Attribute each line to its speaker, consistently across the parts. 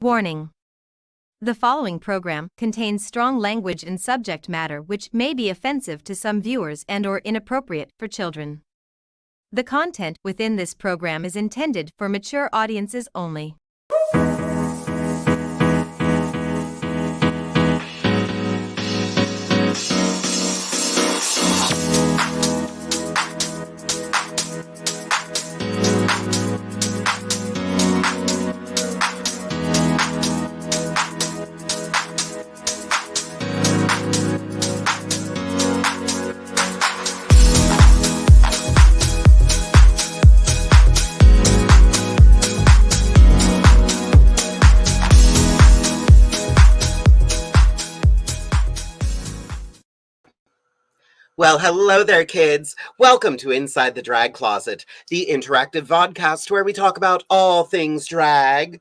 Speaker 1: Warning. The following program contains strong language and subject matter which may be offensive to some viewers and/or inappropriate for children. The content within this program is intended for mature audiences only.
Speaker 2: Well, hello there, kids. Welcome to Inside the Drag Closet, the interactive vodcast where we talk about all things drag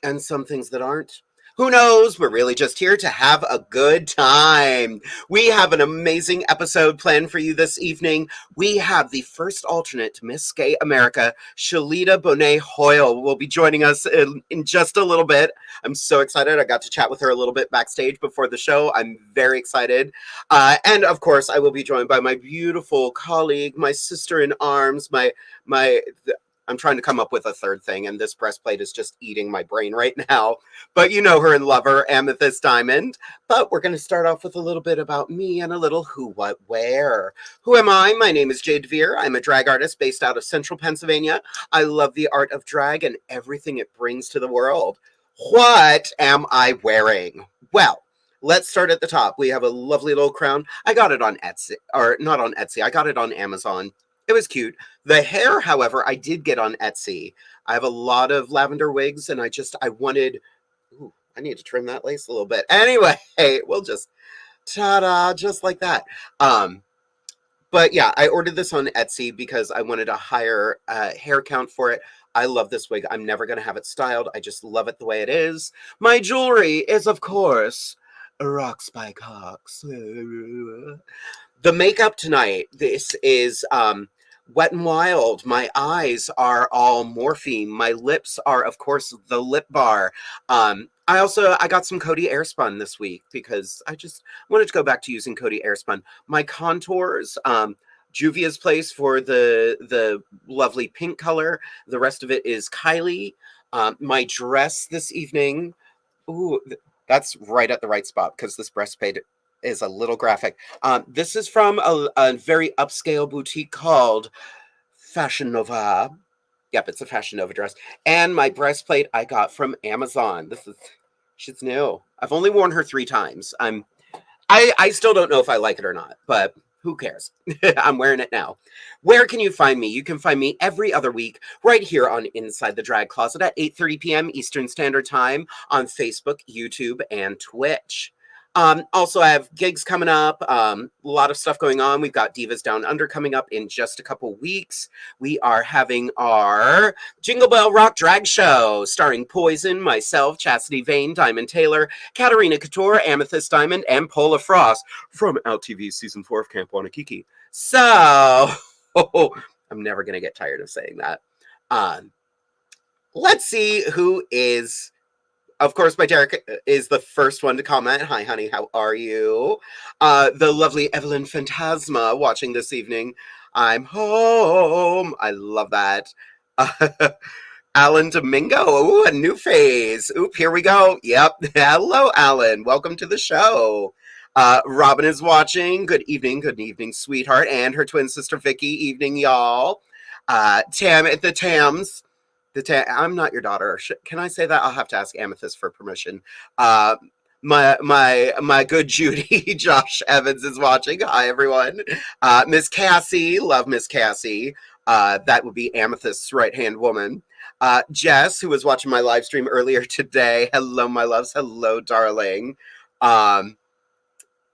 Speaker 2: and some things that aren't. Who knows? We're really just here to have a good time. We have an amazing episode planned for you this evening. We have the first alternate to Miss Gay America, SHELITA Boneht HOYLE, will be joining us in just a little bit. I'm so excited. I got to chat with her a little bit backstage before the show. I'm very excited. And of course, I will be joined by my beautiful colleague, my sister in arms, I'm trying to come up with a third thing, and this breastplate is just eating my brain right now. But you know her and love her, Amethyst Diamond. But we're going to start off with a little bit about me and a little who, what, where. Who am I? My name is Jade Veer. I'm a drag artist based out of Central Pennsylvania. I love the art of drag and everything it brings to the world. What am I wearing? Well, let's start at the top. We have a lovely little crown. I got it on Etsy, or not on Etsy. I got it on Amazon. It was cute. The hair, however, I did get on Etsy. I have a lot of lavender wigs, and I wanted, I need to trim that lace a little bit. Anyway, we'll just, ta-da, just like that. But yeah, I ordered this on Etsy because I wanted a higher hair count for it. I love this wig. I'm never going to have it styled. I just love it the way it is. My jewelry is, of course, Rocks by Cox. The makeup tonight, this is Wet n Wild. My eyes are all Morphe. My lips are, of course, the Lip Bar. I got some Coti Airspun this week because I just wanted to go back to using Coti Airspun. My contours, Juvia's Place for the lovely pink color. The rest of it is Kylie. My dress this evening, that's right at the right spot because this breastplate is a little graphic. This is from a very upscale boutique called Fashion Nova. Yep, it's a Fashion Nova dress. And my breastplate I got from Amazon. She's new. I've only worn her 3 times. I still don't know if I like it or not, but who cares? I'm wearing it now. Where can you find me? You can find me every other week right here on Inside the Drag Closet at 8:30 p.m. Eastern Standard Time on Facebook, YouTube, and Twitch. Also, I have gigs coming up, a lot of stuff going on. We've got Divas Down Under coming up in just a couple weeks. We are having our Jingle Bell Rock Drag Show starring Poison, myself, Chastity Vane, Diamond Taylor, Katarina Couture, Amethyst Diamond, and Paula Frost from LTV Season 4 of Camp Wanakiki. So, I'm never going to get tired of saying that. Let's see who is... Of course, my Derek is the first one to comment. Hi, honey, how are you? The lovely Evelyn Phantasma watching this evening. I'm home. I love that. Alan Domingo. Ooh, a new phase. Oop, here we go. Yep. Hello, Alan. Welcome to the show. Robin is watching. Good evening, sweetheart. And her twin sister, Vicky. Evening, y'all. Tam at the Tams. I'm not your daughter. Can I say that? I'll have to ask Amethyst for permission. My good Judy, Josh Evans is watching. Hi, everyone. Miss Cassie, love Miss Cassie. That would be Amethyst's right-hand woman. Jess, who was watching my live stream earlier today. Hello, my loves. Hello, darling.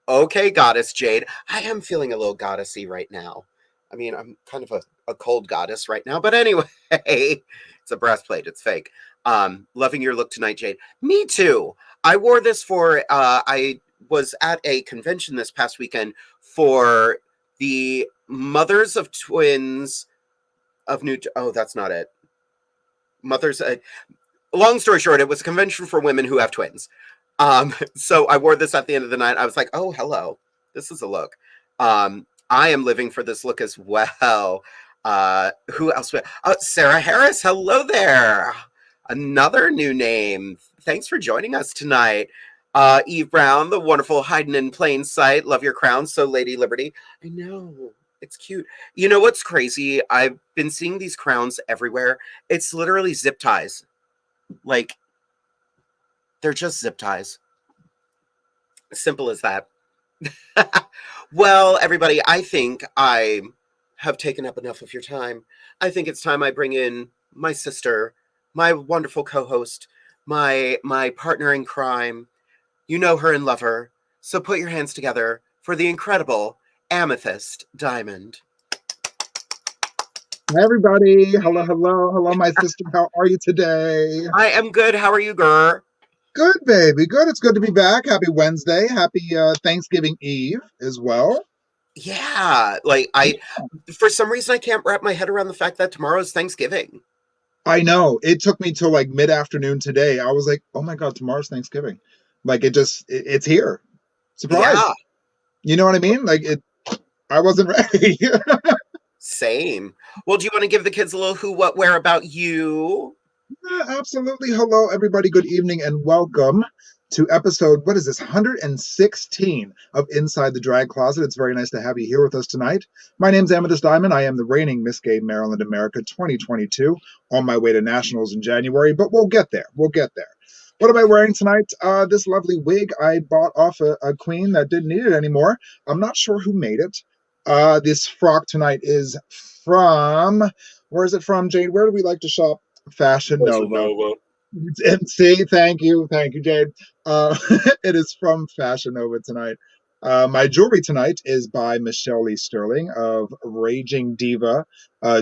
Speaker 2: Okay, Goddess Jade. I am feeling a little goddessy right now. I mean, I'm kind of a cold goddess right now, but anyway, it's a breastplate. It's fake. Loving your look tonight, Jade. Me too. I wore this for, I was at a convention this past weekend for the Mothers of Twins of New, oh, that's not it. Mothers, long story short, it was a convention for women who have twins. So I wore this at the end of the night. I was like, oh, hello. This is a look. I am living for this look as well. Who else? Sarah Harris. Hello there. Another new name. Thanks for joining us tonight. Eve Brown, the wonderful hiding in plain sight. Love your crown. So Lady Liberty. I know. It's cute. You know what's crazy? I've been seeing these crowns everywhere. It's literally zip ties. Like, they're just zip ties. Simple as that. Well, everybody, I think I have taken up enough of your time. I think it's time I bring in my sister, my wonderful co-host, my partner in crime. You know her and love her. So put your hands together for the incredible Amethyst Diamond.
Speaker 3: Hi, everybody. Hello, hello. Hello, my sister. How are you today?
Speaker 2: I am good. How are you, girl?
Speaker 3: Good, baby. Good. It's good to be back. Happy Wednesday. Happy Thanksgiving Eve as well.
Speaker 2: Yeah. Like, for some reason, I can't wrap my head around the fact that tomorrow's Thanksgiving.
Speaker 3: I know. It took me till like mid-afternoon today. I was like, oh my God, tomorrow's Thanksgiving. Like, it's here. Surprise.
Speaker 2: Yeah.
Speaker 3: You know what I mean? Like, I wasn't ready.
Speaker 2: Same. Well, do you want to give the kids a little who, what, where about you?
Speaker 3: Yeah, absolutely. Hello, everybody. Good evening and welcome to episode, what is this, 116 of Inside the Drag Closet. It's very nice to have you here with us tonight. My name's Amethyst Diamond. I am the reigning Miss Gay America 2022, on my way to nationals in January, but we'll get there. We'll get there. What am I wearing tonight? This lovely wig I bought off a queen that didn't need it anymore. I'm not sure who made it. This frock tonight is from, where is it from, Jade? Where do we like to shop? Fashion Nova. And see, thank you, Jade. It is from Fashion Nova tonight. My jewelry tonight is by Michelle Lee Sterling of Raging Diva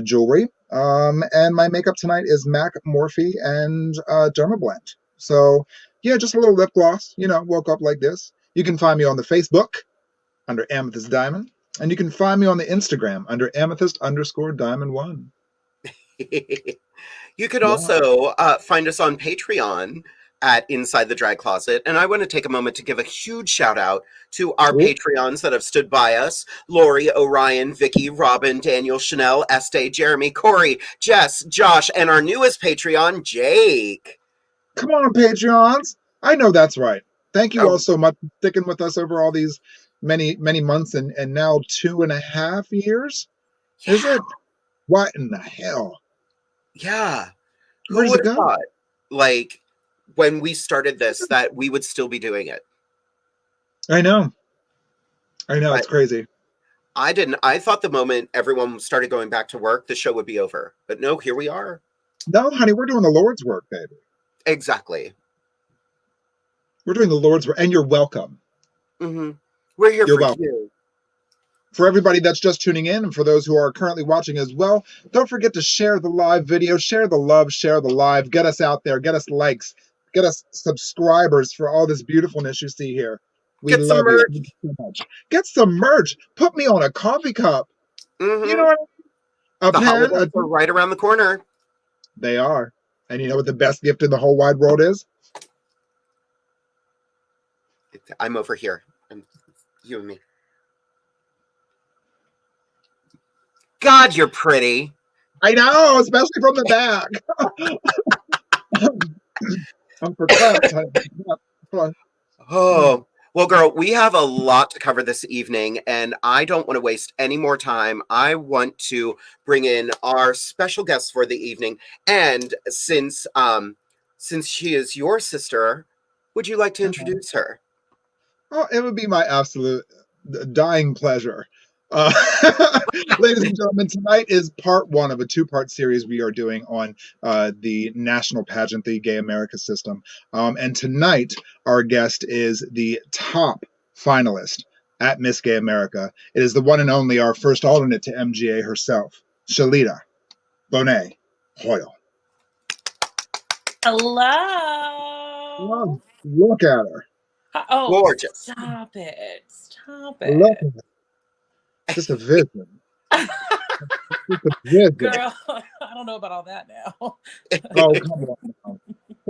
Speaker 3: Jewelry. And my makeup tonight is MAC Morphe and Dermablend. So, yeah, just a little lip gloss. You know, woke up like this. You can find me on the Facebook under Amethyst Diamond. And you can find me on the Instagram under Amethyst_Diamond1.
Speaker 2: You could also find us on Patreon at Inside the Drag Closet. And I want to take a moment to give a huge shout out to our Patreons that have stood by us. Lori, Orion, Vicky, Robin, Daniel, Chanel, Estee, Jeremy, Corey, Jess, Josh, and our newest Patreon, Jake.
Speaker 3: Come on, Patreons. I know that's right. Thank you all so much for sticking with us over all these many, many months and now 2.5 years. Yeah. Is it? What in the hell?
Speaker 2: Yeah.
Speaker 3: Where's
Speaker 2: Who would
Speaker 3: it
Speaker 2: have
Speaker 3: go?
Speaker 2: thought, like, when we started this, that we would still be doing it?
Speaker 3: I know. It's crazy.
Speaker 2: I didn't. I thought the moment everyone started going back to work, the show would be over. But no, here we are.
Speaker 3: No, honey, we're doing the Lord's work, baby.
Speaker 2: Exactly.
Speaker 3: We're doing the Lord's work, and you're welcome.
Speaker 2: Mm-hmm. We're here for you.
Speaker 3: For everybody that's just tuning in, and for those who are currently watching as well, don't forget to share the live video, share the love, share the live, get us out there, get us likes, get us subscribers for all this beautifulness you see here. We love you so much. Get some merch. Put me on a coffee cup.
Speaker 2: Mm-hmm.
Speaker 3: You know what I mean?
Speaker 2: The holidays are right around the corner.
Speaker 3: They are. And you know what the best gift in the whole wide world is?
Speaker 2: I'm over here. You and me. God, you're pretty.
Speaker 3: I know, especially from the back. I'm perplexed.
Speaker 2: Oh, well, girl, we have a lot to cover this evening, and I don't want to waste any more time. I want to bring in our special guest for the evening, and since she is your sister, would you like to introduce her?
Speaker 3: Oh, it would be my absolute dying pleasure. Ladies and gentlemen, tonight is part one of a two-part series we are doing on the national pageant, the Gay America system. And tonight, our guest is the top finalist at Miss Gay America. It is the one and only, our first alternate to MGA herself, SHELITA Boneht Hoyle.
Speaker 4: Hello.
Speaker 3: Oh, look at her.
Speaker 4: Oh,
Speaker 2: gorgeous.
Speaker 4: Stop it.
Speaker 3: Look at it. Just a vision.
Speaker 4: Girl, I don't know about all that now.
Speaker 3: Oh, come on now.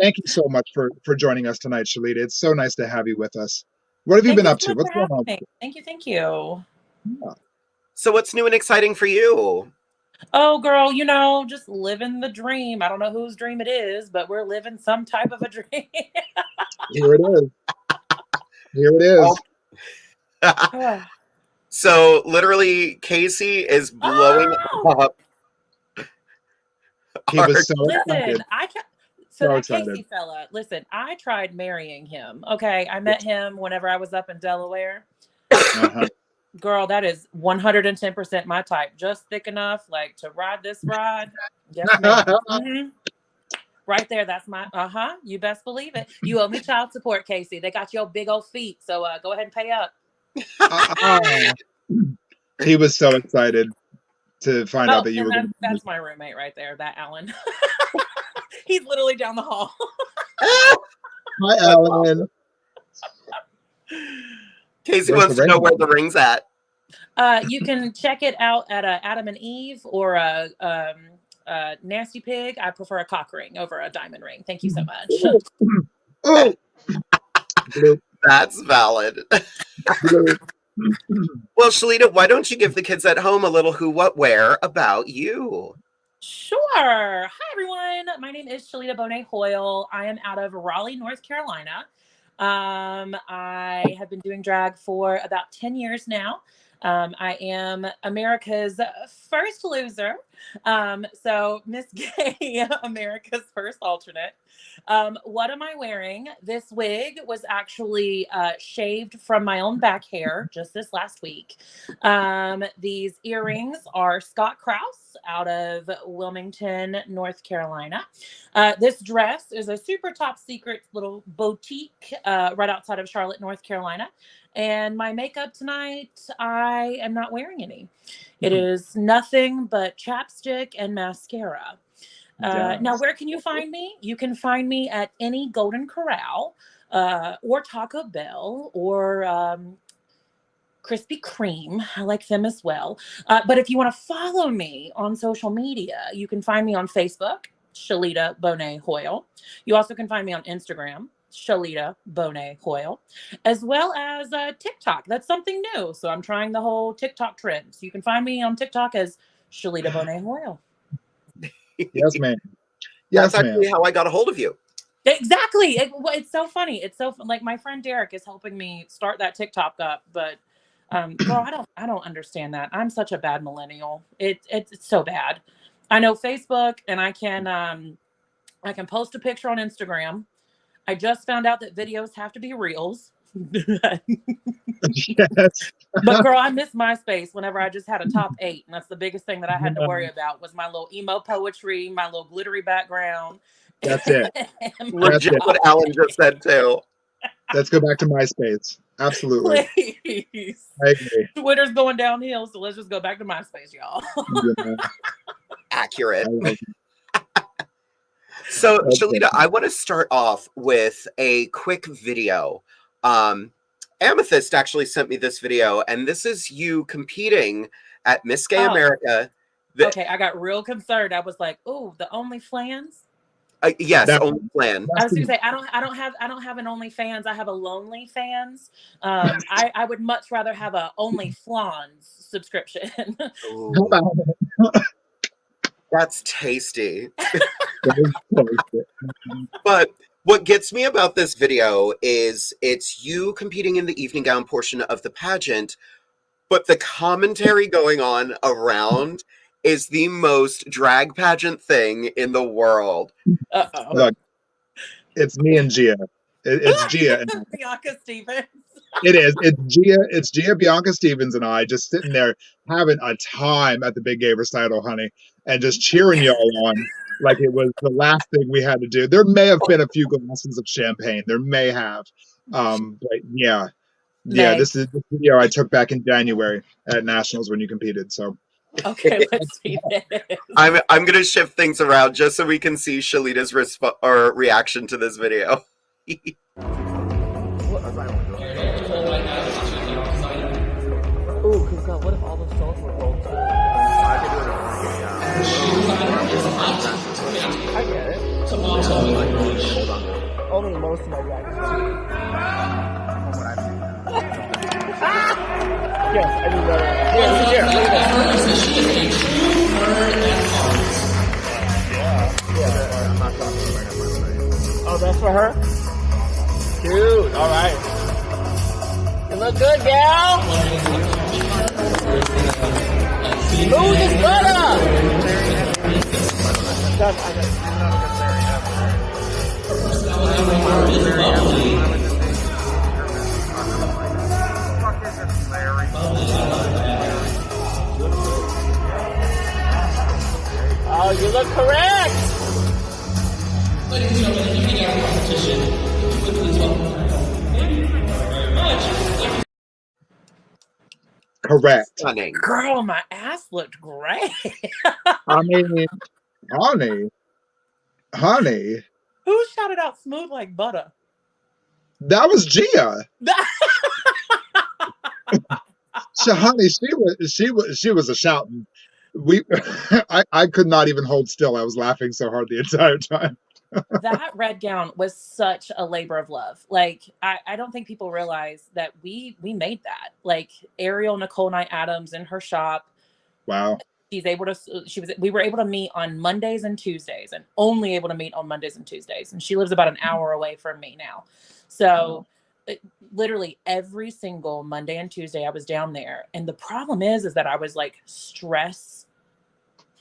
Speaker 3: Thank you so much for joining us tonight, Shelita. It's so nice to have you with us. What have you been up to? What's going on?
Speaker 4: Thank you.
Speaker 3: Yeah.
Speaker 2: So what's new and exciting for you?
Speaker 4: Oh, girl, just living the dream. I don't know whose dream it is, but we're living some type of a dream.
Speaker 3: Here it is. Here it is.
Speaker 2: Oh. So literally, Casey is blowing up.
Speaker 3: He was so excited.
Speaker 4: So that Casey fella, listen, I tried marrying him. Okay, I met him whenever I was up in Delaware.
Speaker 3: Uh-huh.
Speaker 4: Girl, that is 110% my type. Just thick enough, like, to ride this ride. Yes, ma'am. Mm-hmm. Right there, that's my, you best believe it. You owe me child support, Casey. They got your big old feet, so go ahead and pay up.
Speaker 3: He was so excited to find out that you were going to...
Speaker 4: That's my roommate right there, that Alan. He's literally down the hall.
Speaker 3: Hi, Alan.
Speaker 2: Casey wants to know where the ring's at.
Speaker 4: You can check it out at Adam and Eve or a Nasty Pig. I prefer a cock ring over a diamond ring. Thank you so much.
Speaker 3: Oh.
Speaker 2: That's valid. Well, Shelita, why don't you give the kids at home a little who, what, where about you?
Speaker 4: Sure. Hi, everyone. My name is Shelita Bonet Hoyle. I am out of Raleigh, North Carolina. I have been doing drag for about 10 years now. I am America's first loser. So Miss Gay America's first alternate. What am I wearing? This wig was actually shaved from my own back hair just this last week. These earrings are Scott Krause out of Wilmington, North Carolina. This dress is a super top secret little boutique right outside of Charlotte, North Carolina. And my makeup tonight, I am not wearing any. It is nothing but chapstick and mascara. Now, where can you find me? You can find me at any Golden Corral or Taco Bell or Krispy Kreme. I like them as well. But if you want to follow me on social media, you can find me on Facebook, Shelita Bonet Hoyle. You also can find me on Instagram, Shelita Bonet Hoyle, as well as TikTok. That's something new. So I'm trying the whole TikTok trend. So you can find me on TikTok as Shelita Bonet Hoyle.
Speaker 3: Yes, ma'am. Yes,
Speaker 2: that's actually how I got a hold of you.
Speaker 4: Exactly. It's so funny. It's so like my friend Derek is helping me start that TikTok up, but girl, I don't understand that. I'm such a bad millennial. It's so bad. I know Facebook, and I can post a picture on Instagram. I just found out that videos have to be reels.
Speaker 3: Yes.
Speaker 4: But girl, I miss MySpace whenever I just had a top 8. And that's the biggest thing that I had to worry about was my little emo poetry, my little glittery background.
Speaker 3: That's it.
Speaker 2: Legit what Alan just said too.
Speaker 3: Let's go back to MySpace. Absolutely.
Speaker 4: Please.
Speaker 3: I agree.
Speaker 4: Twitter's going downhill, so let's just go back to MySpace, y'all.
Speaker 3: Yeah.
Speaker 2: Accurate. So, Shelita, I want to start off with a quick video. Amethyst actually sent me this video, and this is you competing at Miss Gay America.
Speaker 4: Okay, I got real concerned. I was like, "Oh, the OnlyFans."
Speaker 2: Yes, OnlyFans.
Speaker 4: I was going to say I don't have an OnlyFans. I have a Lonely Fans. I would much rather have a OnlyFlans subscription.
Speaker 2: That's tasty. But what gets me about this video is it's you competing in the evening gown portion of the pageant, but the commentary going on around is the most drag pageant thing in the world.
Speaker 3: Look, it's me and Gia. It's Gia and
Speaker 4: Bianca Stevens.
Speaker 3: It is. It's Gia, Bianca Stevens, and I just sitting there having a time at the Big Gay Recital, honey, and just cheering y'all on like it was the last thing we had to do. There may have been a few glasses of champagne. There may have. But yeah. Yeah, this is the video I took back in January at Nationals when you competed. So
Speaker 4: okay, let's see this.
Speaker 2: I'm gonna shift things around just so we can see Shelita's reaction to this video.
Speaker 5: Oh, because God, what if all those songs were rolled too? I get it. Only most of my reactions. Yes, I do better. Here, look at that. Oh, that's for her? Cute, alright. You look good, gal. Smooth as butter. Oh, you look correct.
Speaker 6: Ladies and gentlemen, the evening hour competition. Quickly welcome. Thank you very much.
Speaker 3: Correct.
Speaker 2: Stunning.
Speaker 4: Girl, my ass looked great.
Speaker 3: I mean, honey,
Speaker 4: Who shouted out smooth like butter?
Speaker 3: that was Gia. Honey, she was a shouting. I could not even hold still. I was laughing so hard the entire time.
Speaker 4: That red gown was such a labor of love. Like, I don't think people realize that we made that. Like, Ariel Nicole Knight Adams in her shop.
Speaker 3: Wow.
Speaker 4: We were able to meet on Mondays and Tuesdays, and only able to meet on Mondays and Tuesdays. And she lives about an hour away from me now. So literally every single Monday and Tuesday I was down there. And the problem is that I was like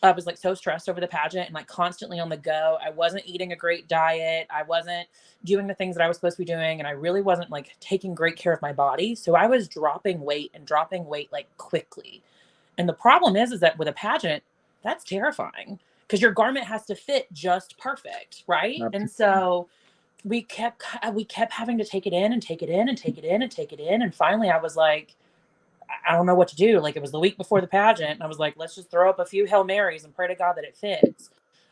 Speaker 4: I was like so stressed over the pageant and like constantly on the go. I wasn't eating a great diet. I wasn't doing the things that I was supposed to be doing. And I really wasn't like taking great care of my body. So I was dropping weight like quickly. And the problem is that with a pageant, that's terrifying because your garment has to fit just perfect. Right. Absolutely. And so we kept having to take it in and take it in and take it in and take it in. And finally I was like, I don't know what to do. Like, it was the week before the pageant and I was like, let's just throw up a few Hail Marys and pray to God that it fits.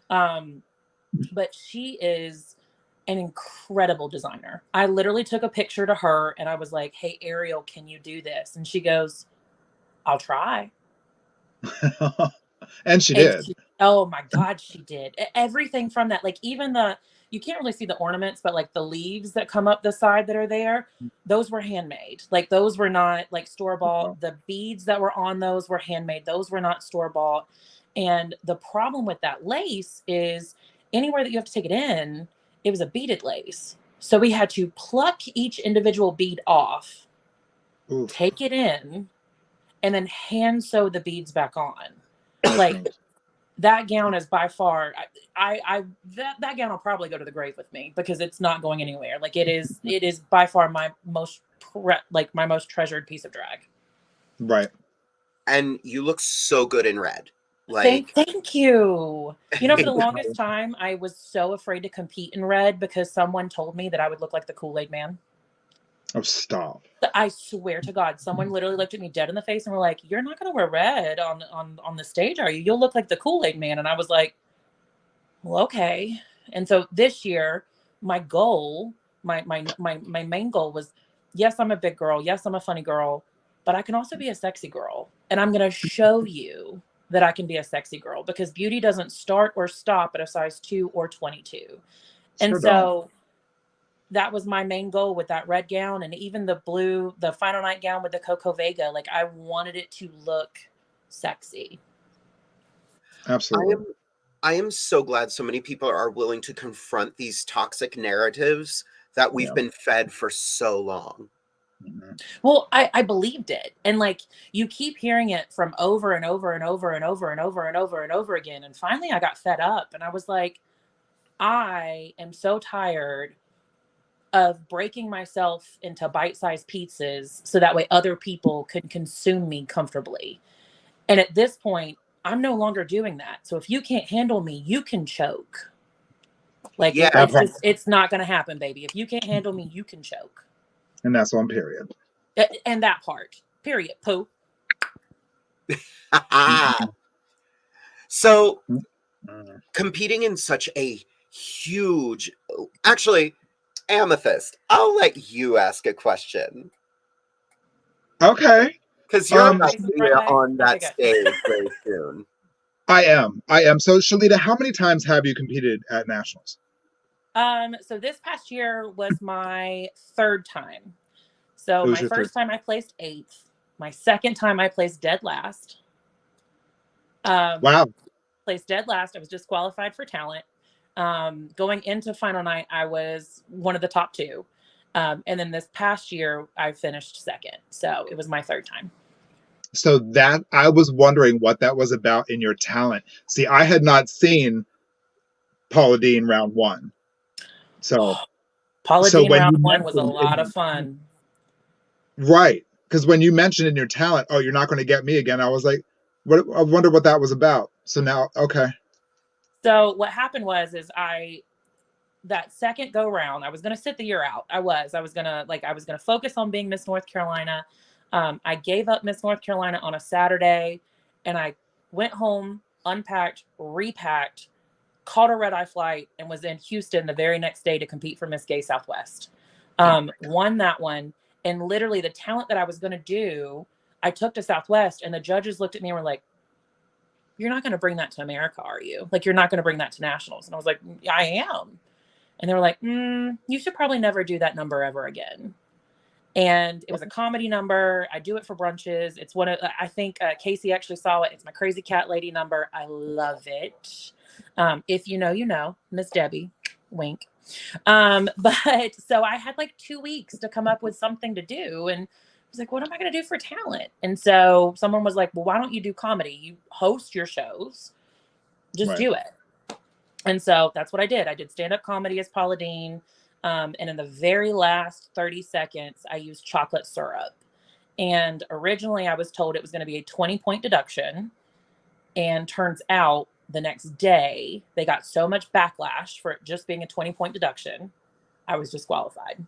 Speaker 4: But she is an incredible designer. I literally took a picture to her and I was like, hey, Ariel, can you do this? And she goes, I'll try.
Speaker 3: And she did.
Speaker 4: Oh my God, she did. Everything from that, like even you can't really see the ornaments, but like the leaves that come up the side that are there, those were handmade. Like those were not like store-bought. The beads that were on those were handmade. Those were not store-bought. And the problem with that lace is anywhere that you have to take it in, it was a beaded lace. So we had to pluck each individual bead off, take it in, and then hand sew the beads back on. Like that gown is by far, that gown will probably go to the grave with me because it's not going anywhere. Like it is by far my most treasured piece of drag.
Speaker 3: Right.
Speaker 2: And you look so good in red. Like,
Speaker 4: thank you. You know, for the longest time, I was so afraid to compete in red because someone told me that I would look like the Kool-Aid Man.
Speaker 3: Oh, stop.
Speaker 4: I swear to God, someone literally looked at me dead in the face and were like, you're not going to wear red on the stage, are you? You'll look like the Kool-Aid Man. And I was like, well, okay. And so this year, my goal, my main goal was, yes, I'm a big girl. Yes, I'm a funny girl, but I can also be a sexy girl. And I'm going to show you that I can be a sexy girl because beauty doesn't start or stop at a size 2 or 22. And so that was my main goal with that red gown. And even the final night gown with the Coco Vega, like I wanted it to look sexy.
Speaker 3: Absolutely.
Speaker 2: I am so glad so many people are willing to confront these toxic narratives that we've been fed for so long.
Speaker 4: Well, I believed it. And like, you keep hearing it from over and over and over and over and over and over and over again. And finally I got fed up and I was like, I am so tired of breaking myself into bite-sized pizzas so that way other people could consume me comfortably. And at this point, I'm no longer doing that. So if you can't handle me, you can choke. Like, it's not going to happen, baby. If you can't handle me, you can choke.
Speaker 3: And that's on period.
Speaker 4: And that part. Period. Pooh.
Speaker 2: So, competing in such a huge... Actually, Amethyst, I'll let you ask a question.
Speaker 3: Okay.
Speaker 2: Because you're about to be on that stage very soon.
Speaker 3: I am. So, Shelita, how many times have you competed at nationals?
Speaker 4: So this past year was my third time. So
Speaker 3: It was
Speaker 4: my
Speaker 3: your third.
Speaker 4: first time I placed 8th. My second time I placed dead last.
Speaker 3: Wow.
Speaker 4: Placed dead last. I was disqualified for talent. Going into final night, I was one of the top 2. And then this past year, I finished second. So it was my third time.
Speaker 3: So that I was wondering what that was about in your talent. See, I had not seen Paula Deen round 1. So
Speaker 4: Paula
Speaker 3: so
Speaker 4: Deen
Speaker 3: when
Speaker 4: round
Speaker 3: you
Speaker 4: 1 was a
Speaker 3: mentioned
Speaker 4: lot of fun.
Speaker 3: right, because when you mentioned in your talent, oh, you're not going to get me again, I was like, what? I wonder what that was about. So now, okay.
Speaker 4: So what happened was that second go round, I was going to sit the year out. I was going to focus on being Miss North Carolina. I gave up Miss North Carolina on a Saturday, and I went home, unpacked, repacked, caught a red-eye flight, and was in Houston the very next day to compete for Miss Gay Southwest. Won that one. And literally the talent that I was going to do, I took to Southwest, and the judges looked at me and were like, "You're not going to bring that to America, are you? Like, you're not going to bring that to nationals." And I was like, "I am." And they were like, "You should probably never do that number ever again." And it was a comedy number. I do it for brunches. It's one of, I think Casey actually saw it. It's my crazy cat lady number. I love it. If you know, Miss Debbie, wink. But so I had like 2 weeks to come up with something to do. And I was like, what am I going to do for talent? And so someone was like, well, why don't you do comedy? You host your shows. Just do it. And so that's what I did. I did stand-up comedy as Paula Deen. And in the very last 30 seconds, I used chocolate syrup. And originally I was told it was going to be a 20-point deduction. And turns out the next day, they got so much backlash for it just being a 20-point deduction, I was disqualified.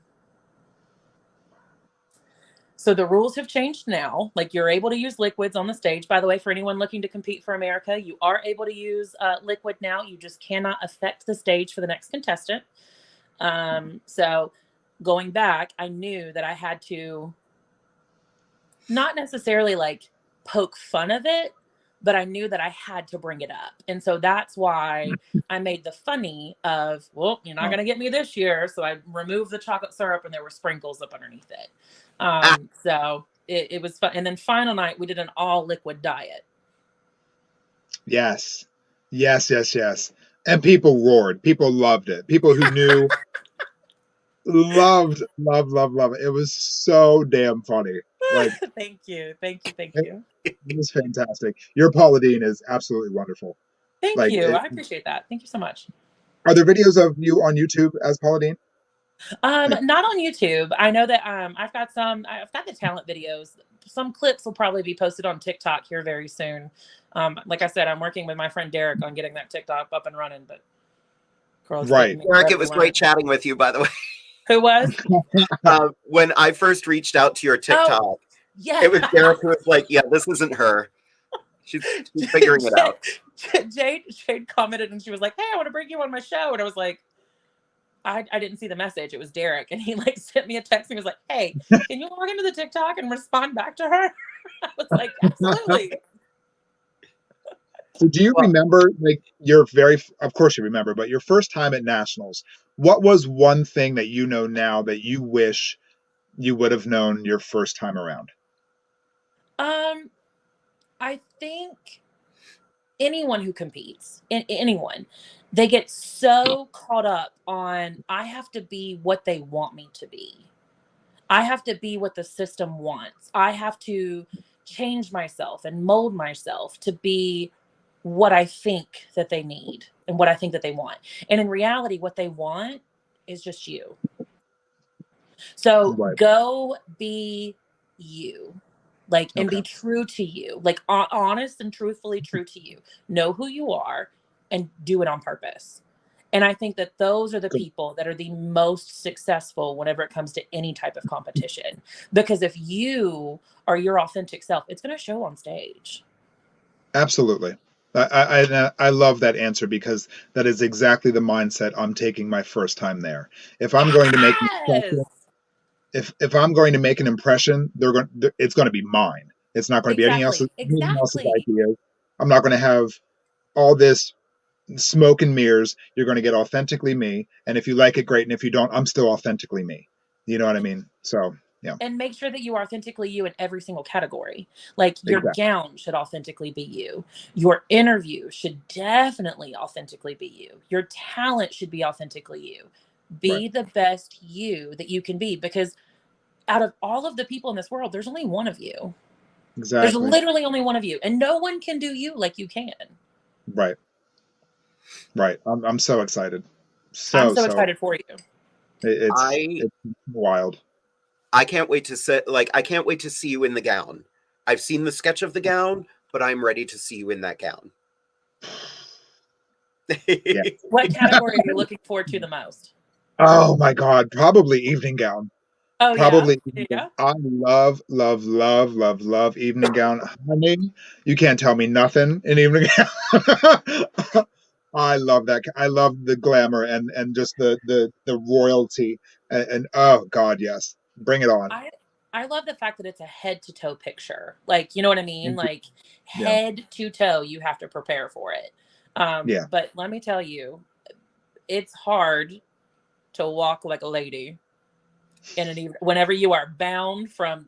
Speaker 4: So the rules have changed now. Like, you're able to use liquids on the stage. By the way, for anyone looking to compete for America, you are able to use liquid now. You just cannot affect the stage for the next contestant. So going back, I knew that I had to not necessarily like poke fun of it, but I knew that I had to bring it up. And so that's why I made the funny of, well, you're not going to get me this year. So I removed the chocolate syrup and there were sprinkles up underneath it. So it was fun. And then final night, we did an all liquid diet.
Speaker 3: Yes. And people roared. People loved it. People who knew loved it. It was so damn funny. Like,
Speaker 4: Thank you.
Speaker 3: It was fantastic. Your Paula Deen is absolutely wonderful.
Speaker 4: Thank you. I appreciate that. Thank you so much.
Speaker 3: Are there videos of you on YouTube as Paula Deen?
Speaker 4: Not on YouTube. I know that I've got the talent videos. Some clips will probably be posted on TikTok here very soon. Like I said, I'm working with my friend Derek on getting that TikTok up and running, but girls,
Speaker 2: right. Derek, it was great chatting with you, by the way.
Speaker 4: Who was?
Speaker 2: When I first reached out to your TikTok, it was Derek who was like, yeah, this isn't her. She's figuring it out.
Speaker 4: Jade commented and she was like, hey, I want to bring you on my show. And I was like, I didn't see the message. It was Derek. And he like sent me a text and he was like, hey, can you log into the TikTok and respond back to her? I was like, absolutely.
Speaker 3: So do you remember, like, of course you remember, but your first time at nationals, what was one thing that you know now that you wish you would have known your first time around?
Speaker 4: I think anyone who competes, anyone, they get so caught up on, I have to be what they want me to be. I have to be what the system wants. I have to change myself and mold myself to be what I think that they need and what I think that they want. And in reality, what they want is just you. So go be you, like, and be true to you, like honest and truthfully true to you. Know who you are and do it on purpose. And I think that those are the people that are the most successful whenever it comes to any type of competition. Because if you are your authentic self, it's going to show on stage.
Speaker 3: Absolutely. I love that answer because that is exactly the mindset I'm taking my first time there. If I'm going to make if I'm going to make an impression, it's going to be mine. It's not going to be anyone else's ideas. I'm not going to have all this smoke and mirrors. You're going to get authentically me. And if you like it, great. And if you don't, I'm still authentically me. You know what I mean? So, yeah.
Speaker 4: And make sure that you are authentically you in every single category. Like your
Speaker 3: Exactly.
Speaker 4: gown should authentically be you. Your interview should definitely authentically be you. Your talent should be authentically you. Be the best you that you can be, because out of all of the people in this world, there's only one of you.
Speaker 3: Exactly.
Speaker 4: There's literally only one of you, and no one can do you like you can.
Speaker 3: Right. I'm so excited.
Speaker 4: I'm so excited for you.
Speaker 3: It's wild.
Speaker 2: I can't wait to I can't wait to see you in the gown. I've seen the sketch of the gown, but I'm ready to see you in that gown.
Speaker 3: Yeah.
Speaker 4: What category are you looking forward to the most?
Speaker 3: Oh my God, probably evening gown.
Speaker 4: Oh,
Speaker 3: Probably.
Speaker 4: yeah.
Speaker 3: I love evening gown. Honey, you can't tell me nothing in evening gown. I love that. I love the glamour and just the royalty and oh God, yes. Bring it on.
Speaker 4: I love the fact that it's a head to toe picture. Like, you know what I mean? Like head to toe, you have to prepare for it.
Speaker 3: Yeah.
Speaker 4: But let me tell you, it's hard to walk like a lady in an evening whenever you are bound from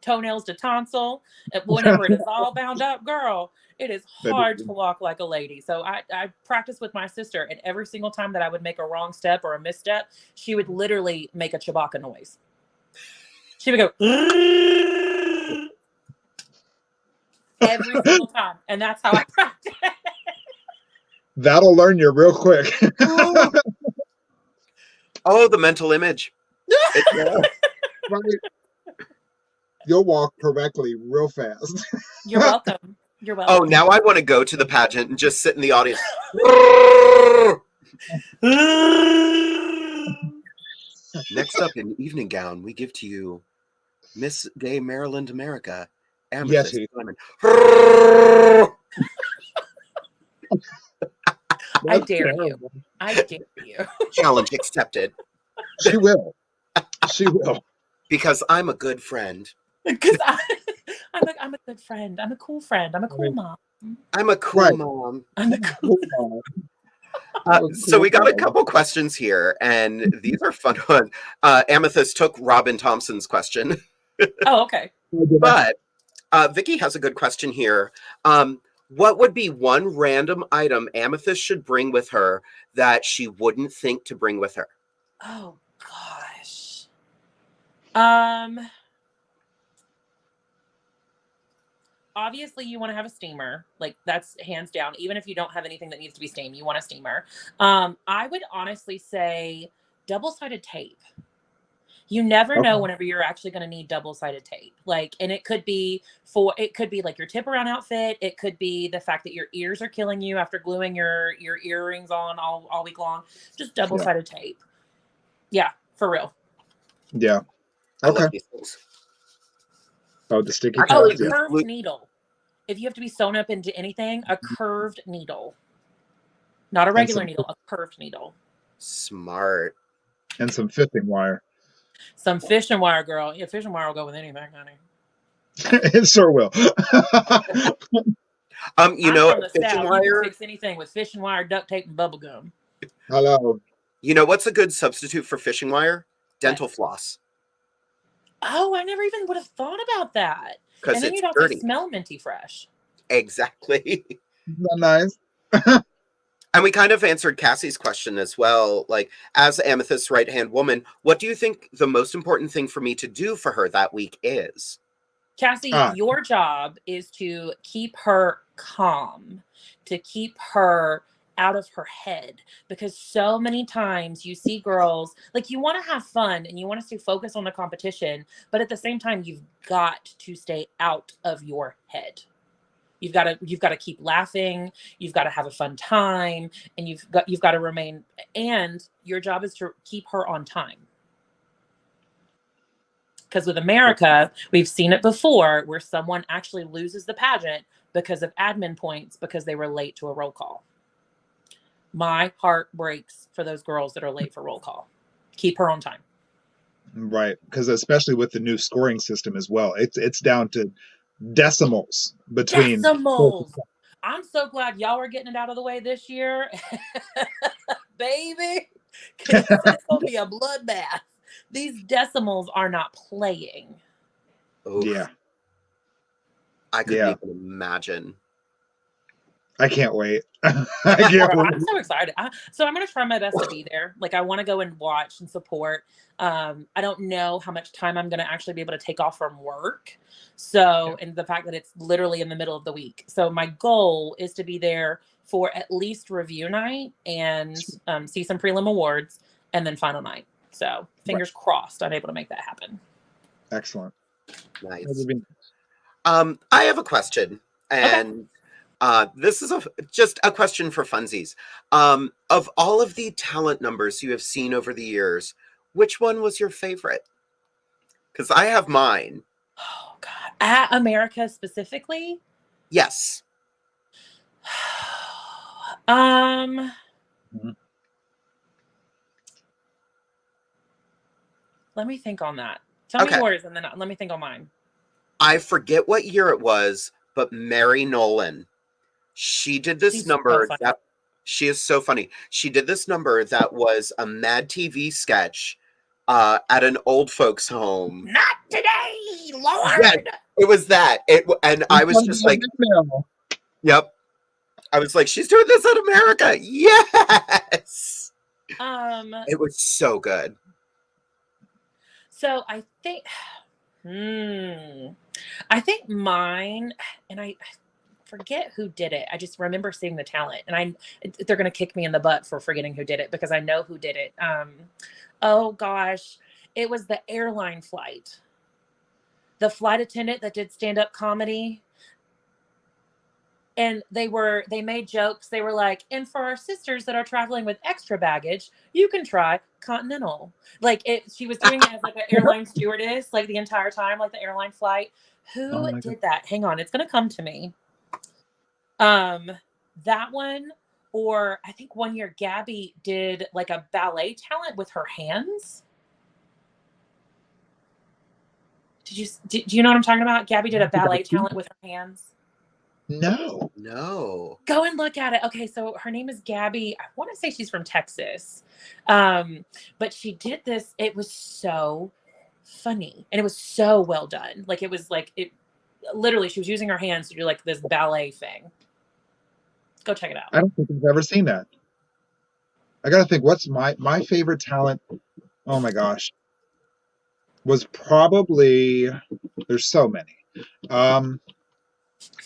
Speaker 4: toenails to tonsil, whenever it is all bound up, girl. It is hard to walk like a lady. So I practiced with my sister, and every single time that I would make a wrong step or a misstep, she would literally make a Chewbacca noise. She would go every single time, and that's how I practice.
Speaker 3: That'll learn you real quick.
Speaker 2: Oh, the mental image.
Speaker 3: You'll walk correctly real fast.
Speaker 4: You're welcome. You're welcome.
Speaker 2: Oh, now I want to go to the pageant and just sit in the audience. Next up in evening gown, we give to you Miss Gay America Amethyst.
Speaker 3: Yes,
Speaker 4: I dare you. I dare you.
Speaker 2: Challenge accepted.
Speaker 3: She will. She will.
Speaker 2: Because I'm a good friend.
Speaker 4: Because I'm a good friend. I'm a cool friend. I'm a cool mom.
Speaker 2: I'm a cool mom.
Speaker 4: I'm a cool
Speaker 2: mom. So we got a couple questions here, and these are fun ones. Amethyst took Robin Thompson's question.
Speaker 4: Oh, okay.
Speaker 2: But Vicky has a good question here. What would be one random item Amethyst should bring with her that she wouldn't think to bring with her?
Speaker 4: Oh gosh. Obviously you want to have a steamer. Like that's hands down. Even if you don't have anything that needs to be steamed, you want a steamer. I would honestly say double-sided tape. You never know whenever you're actually going to need double-sided tape. Like, and it could be like your tip around outfit. It could be the fact that your ears are killing you after gluing your earrings on all week long. Just double-sided tape. Yeah, for real.
Speaker 3: Yeah. Okay. Oh, the sticky
Speaker 4: a curved needle. If you have to be sewn up into anything, a curved needle. Not a regular needle, a curved needle.
Speaker 2: Smart.
Speaker 3: And some fishing wire.
Speaker 4: Some fishing wire, girl. Yeah, fishing wire will go with anything, honey.
Speaker 3: It sure will.
Speaker 2: You know, fishing wire.
Speaker 4: You can fix anything with fishing wire, duct tape, and bubble gum.
Speaker 3: Hello.
Speaker 2: You know what's a good substitute for fishing wire? Dental floss.
Speaker 4: Oh, I never even would have thought about that.
Speaker 2: Because
Speaker 4: and then you'd have to smell minty fresh.
Speaker 2: Exactly.
Speaker 3: Isn't that nice?
Speaker 2: And we kind of answered Cassie's question as well. Like, as Amethyst's right-hand woman, what do you think the most important thing for me to do for her that week is?
Speaker 4: Cassie, your job is to keep her calm, to keep her out of her head, because so many times you see girls, like, you want to have fun and you want to stay focused on the competition, but at the same time, you've got to stay out of your head. You've got to keep laughing. You've got to have a fun time, and you've got to remain. And your job is to keep her on time. Because with America, we've seen it before where someone actually loses the pageant because of admin points because they were late to a roll call. My heart breaks for those girls that are late for roll call. Keep her on time.
Speaker 3: Right, because especially with the new scoring system as well, it's down to decimals between.
Speaker 4: Decimals. I'm so glad y'all are getting it out of the way this year, baby, because it's gonna be a bloodbath. These decimals are not playing.
Speaker 2: Oof.
Speaker 3: Yeah.
Speaker 2: I couldn't
Speaker 3: Yeah.
Speaker 2: even imagine.
Speaker 3: I can't wait. I can't wait.
Speaker 4: I'm so excited. So I'm going to try my best to be there. Like, I want to go and watch and support. I don't know how much time I'm going to actually be able to take off from work. So, and the fact that it's literally in the middle of the week. So my goal is to be there for at least review night and see some prelim awards and then final night. So fingers crossed I'm able to make that happen.
Speaker 3: Excellent.
Speaker 2: Nice.
Speaker 3: That would be-
Speaker 2: I have a question, and this is just a question for funsies. Of all of the talent numbers you have seen over the years, which one was your favorite? Because I have mine.
Speaker 4: Oh God, at America specifically.
Speaker 2: Yes.
Speaker 4: Let me think on that. Tell me yours, and then let me think on mine.
Speaker 2: I forget what year it was, but Mary Nolan. She did this number that she is so funny. She did this number that was a Mad TV sketch at an old folks' home.
Speaker 4: Not today, Lord.
Speaker 2: Yes, it was that. And I was just like, yep. I was like, she's doing this in America. Yes. It was so good.
Speaker 4: So I think mine, and I forget who did it. I just remember seeing the talent, and they're going to kick me in the butt for forgetting who did it because I know who did it. Oh gosh, it was the airline flight. The flight attendant that did stand-up comedy. And they made jokes. They were like, and for our sisters that are traveling with extra baggage, you can try Continental. Like she was doing it as like an airline stewardess, like the entire time, like the airline flight. Who did that? Hang on, it's gonna come to me. That one, or I think one year Gabby did like a ballet talent with her hands. Do you know what I'm talking about? Gabby did a ballet talent with her hands.
Speaker 2: No.
Speaker 4: Go and look at it. Okay, so her name is Gabby. I want to say she's from Texas. But she did this. It was so funny. And it was so well done. Like, it was like, it literally, she was using her hands to do like this ballet thing. Go check it out.
Speaker 3: I don't think I've ever seen that. I got to think, what's my favorite talent? Oh my gosh. Was probably, there's so many.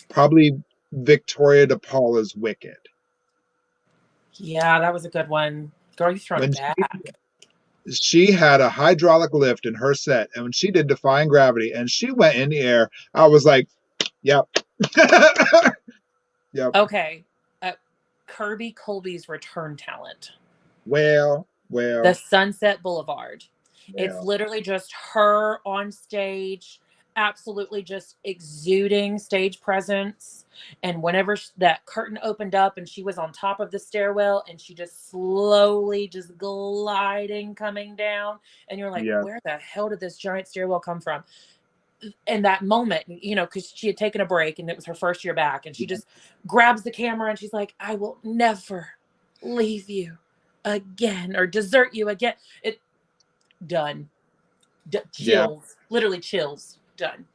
Speaker 3: Probably Victoria De Paula's Wicked.
Speaker 4: Yeah, that was a good one. Girl, you throw it back.
Speaker 3: She had a hydraulic lift in her set, and when she did Defying Gravity and she went in the air, I was like, yep. Yep.
Speaker 4: Okay. Kirby Colby's return talent.
Speaker 3: Well.
Speaker 4: The Sunset Boulevard.
Speaker 3: Well.
Speaker 4: It's literally just her on stage, absolutely just exuding stage presence. And whenever that curtain opened up and she was on top of the stairwell and she just slowly just gliding coming down, and you're like, where the hell did this giant stairwell come from? In that moment, you know, because she had taken a break and it was her first year back, and she just grabs the camera and she's like, I will never leave you again or desert you again. It done. Chills. Literally chills. Done.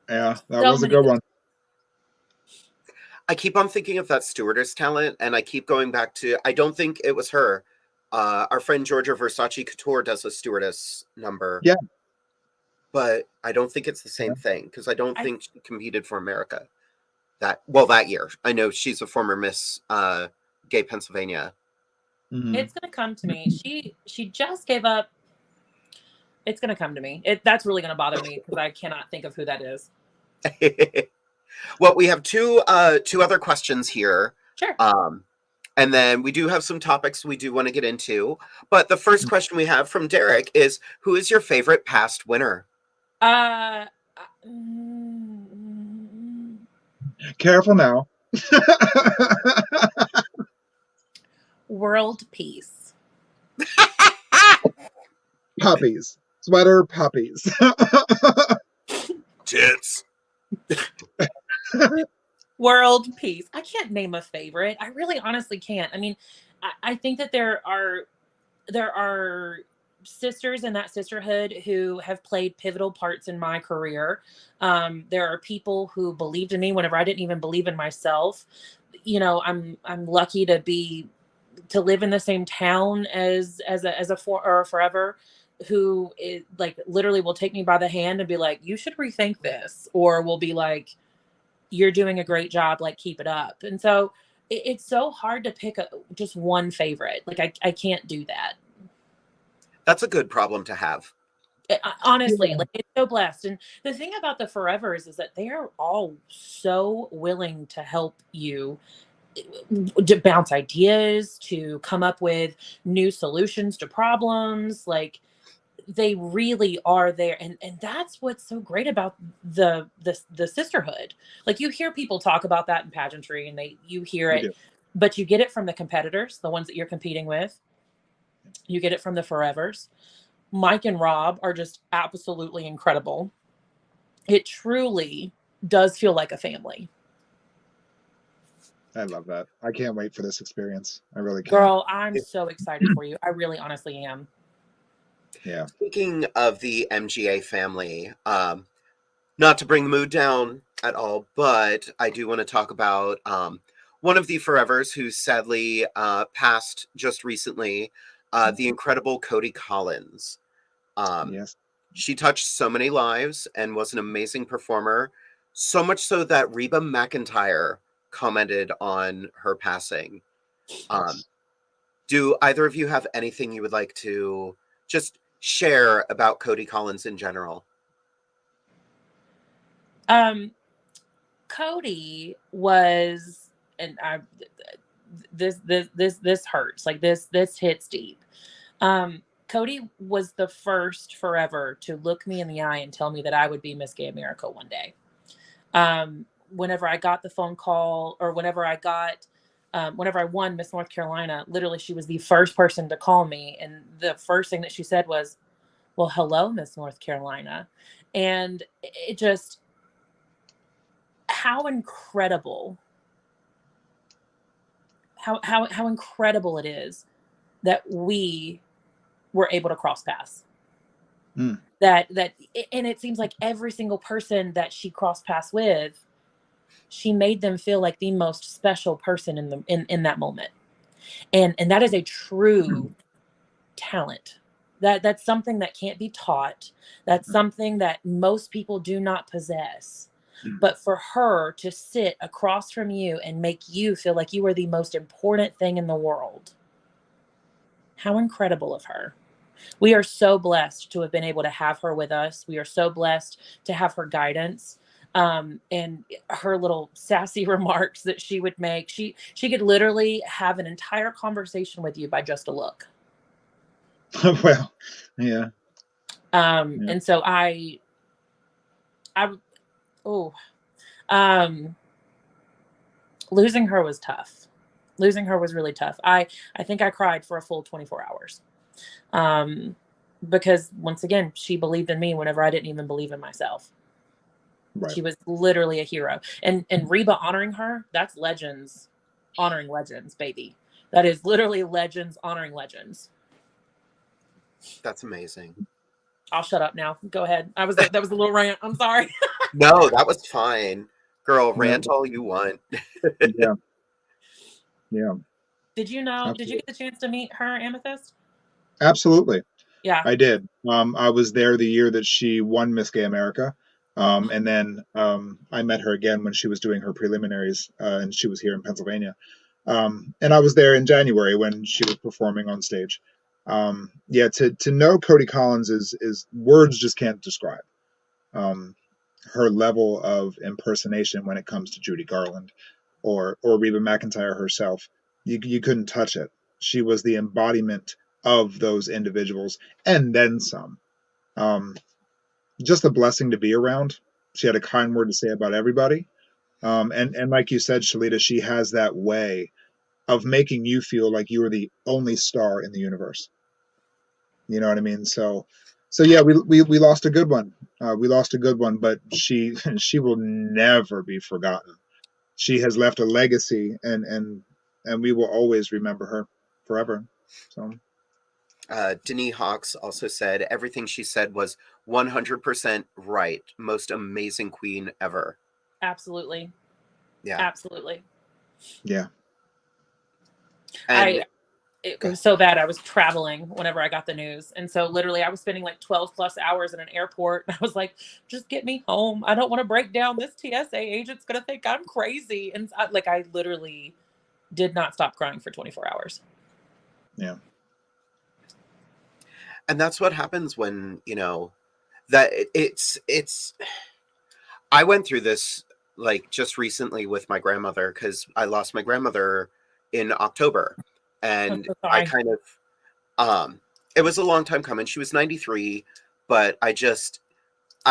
Speaker 3: Yeah, that was a good one.
Speaker 2: I keep on thinking of that stewardess talent, and I keep going back to, I don't think it was her. Our friend Georgia Versace Couture does a stewardess number.
Speaker 3: Yeah.
Speaker 2: But I don't think it's the same thing, because I don't think she competed for America that year. I know she's a former Miss Gay Pennsylvania.
Speaker 3: Mm-hmm.
Speaker 4: It's gonna come to me. She just gave up. It's gonna come to me. That's really gonna bother me because I cannot think of who that is.
Speaker 2: Well, we have two other questions here.
Speaker 4: Sure.
Speaker 2: And then we do have some topics we do want to get into. But the first question we have from Derek is, who is your favorite past winner?
Speaker 3: Careful now.
Speaker 4: World peace.
Speaker 3: Puppies. Sweater puppies.
Speaker 2: Tits.
Speaker 4: World peace. I can't name a favorite. I really honestly can't. I mean, I think that there are sisters in that sisterhood who have played pivotal parts in my career. There are people who believed in me whenever I didn't even believe in myself. You know, I'm lucky to live in the same town as a forever, who is like literally will take me by the hand and be like, you should rethink this, or will be like, you're doing a great job, like keep it up. And so it's so hard to pick just one favorite. Like I can't do that.
Speaker 2: That's a good problem to have.
Speaker 4: Honestly,
Speaker 3: Yeah.
Speaker 4: like it's so blessed. And the thing about the forevers is that they are all so willing to help you, to bounce ideas, to come up with new solutions to problems. Like they really are there, and that's what's so great about the sisterhood. Like you hear people talk about that in pageantry, and you hear
Speaker 3: We
Speaker 4: it,
Speaker 3: do.
Speaker 4: but you get it from the competitors, the ones that you're competing with. You get it from the forevers. Mike and Rob are just absolutely incredible. It truly does feel like a family.
Speaker 3: I love that. I can't wait for this experience. I really can't.
Speaker 4: Girl, I'm so excited for you. I really honestly am.
Speaker 3: Yeah.
Speaker 2: Speaking of the MGA family, not to bring the mood down at all, but I do want to talk about one of the forevers who sadly passed just recently, the incredible Coti Collins.
Speaker 3: Yes.
Speaker 2: She touched so many lives and was an amazing performer, so much so that Reba McEntire commented on her passing. Do either of you have anything you would like to just share about Coti Collins in general?
Speaker 4: Coti was, and this hurts. Like this hits deep. Coti was the first forever to look me in the eye and tell me that I would be Miss Gay America one day. Whenever I got the phone call, or whenever I won Miss North Carolina, literally she was the first person to call me, and the first thing that she said was, "Well, hello, Miss North Carolina," and it just, how incredible, how incredible it is that we were able to cross paths.
Speaker 3: Mm.
Speaker 4: And it seems like every single person that she crossed paths with, she made them feel like the most special person in that moment. And that is a true talent. That's something that can't be taught. That's something that most people do not possess. But for her to sit across from you and make you feel like you are the most important thing in the world, how incredible of her. We are so blessed to have been able to have her with us. We are so blessed to have her guidance, and her little sassy remarks that she would make. She could literally have an entire conversation with you by just a look.
Speaker 3: Well, yeah.
Speaker 4: And so losing her was tough. Losing her was really tough. I think I cried for a full 24 hours. Because once again, she believed in me whenever I didn't even believe in myself.
Speaker 3: Right.
Speaker 4: She was literally a hero. And Reba honoring her, that's legends honoring legends, baby. That is literally legends honoring legends.
Speaker 2: That's amazing.
Speaker 4: I'll shut up now. Go ahead. That was a little rant. I'm sorry.
Speaker 2: No, that was fine. Girl, rant all you want.
Speaker 3: Yeah. Yeah.
Speaker 4: Did you know?
Speaker 3: Absolutely.
Speaker 4: Did you get the chance to meet her, Amethyst?
Speaker 3: Absolutely.
Speaker 4: Yeah.
Speaker 3: I did. I was there the year that she won Miss Gay America. And then I met her again when she was doing her preliminaries, and she was here in Pennsylvania. And I was there in January when she was performing on stage. Yeah, to know Coti Collins is words just can't describe her level of impersonation when it comes to Judy Garland or Reba McEntire herself. You couldn't touch it. She was the embodiment of those individuals and then some. Just a blessing to be around. She had a kind word to say about everybody. And like you said, Shelita, she has that way of making you feel like you are the only star in the universe. You know what I mean? So yeah, we lost a good one. We lost a good one, but she will never be forgotten. she has left a legacy, and we will always remember her forever. So
Speaker 2: Denise Hawks also said everything she said was 100% right. Most amazing queen ever.
Speaker 4: Absolutely.
Speaker 2: Yeah.
Speaker 4: Absolutely.
Speaker 3: yeah.
Speaker 2: And
Speaker 4: it was so bad. I was traveling whenever I got the news. And so literally I was spending like 12 plus hours in an airport. I was like, just get me home. I don't want to break down. This TSA agent's going to think I'm crazy. And I literally did not stop crying for 24 hours.
Speaker 3: Yeah.
Speaker 2: And that's what happens when, you know, that it's, I went through this like just recently with my grandmother, because I lost my grandmother in October. And
Speaker 4: so
Speaker 2: I kind of, it was a long time coming. She was 93, but I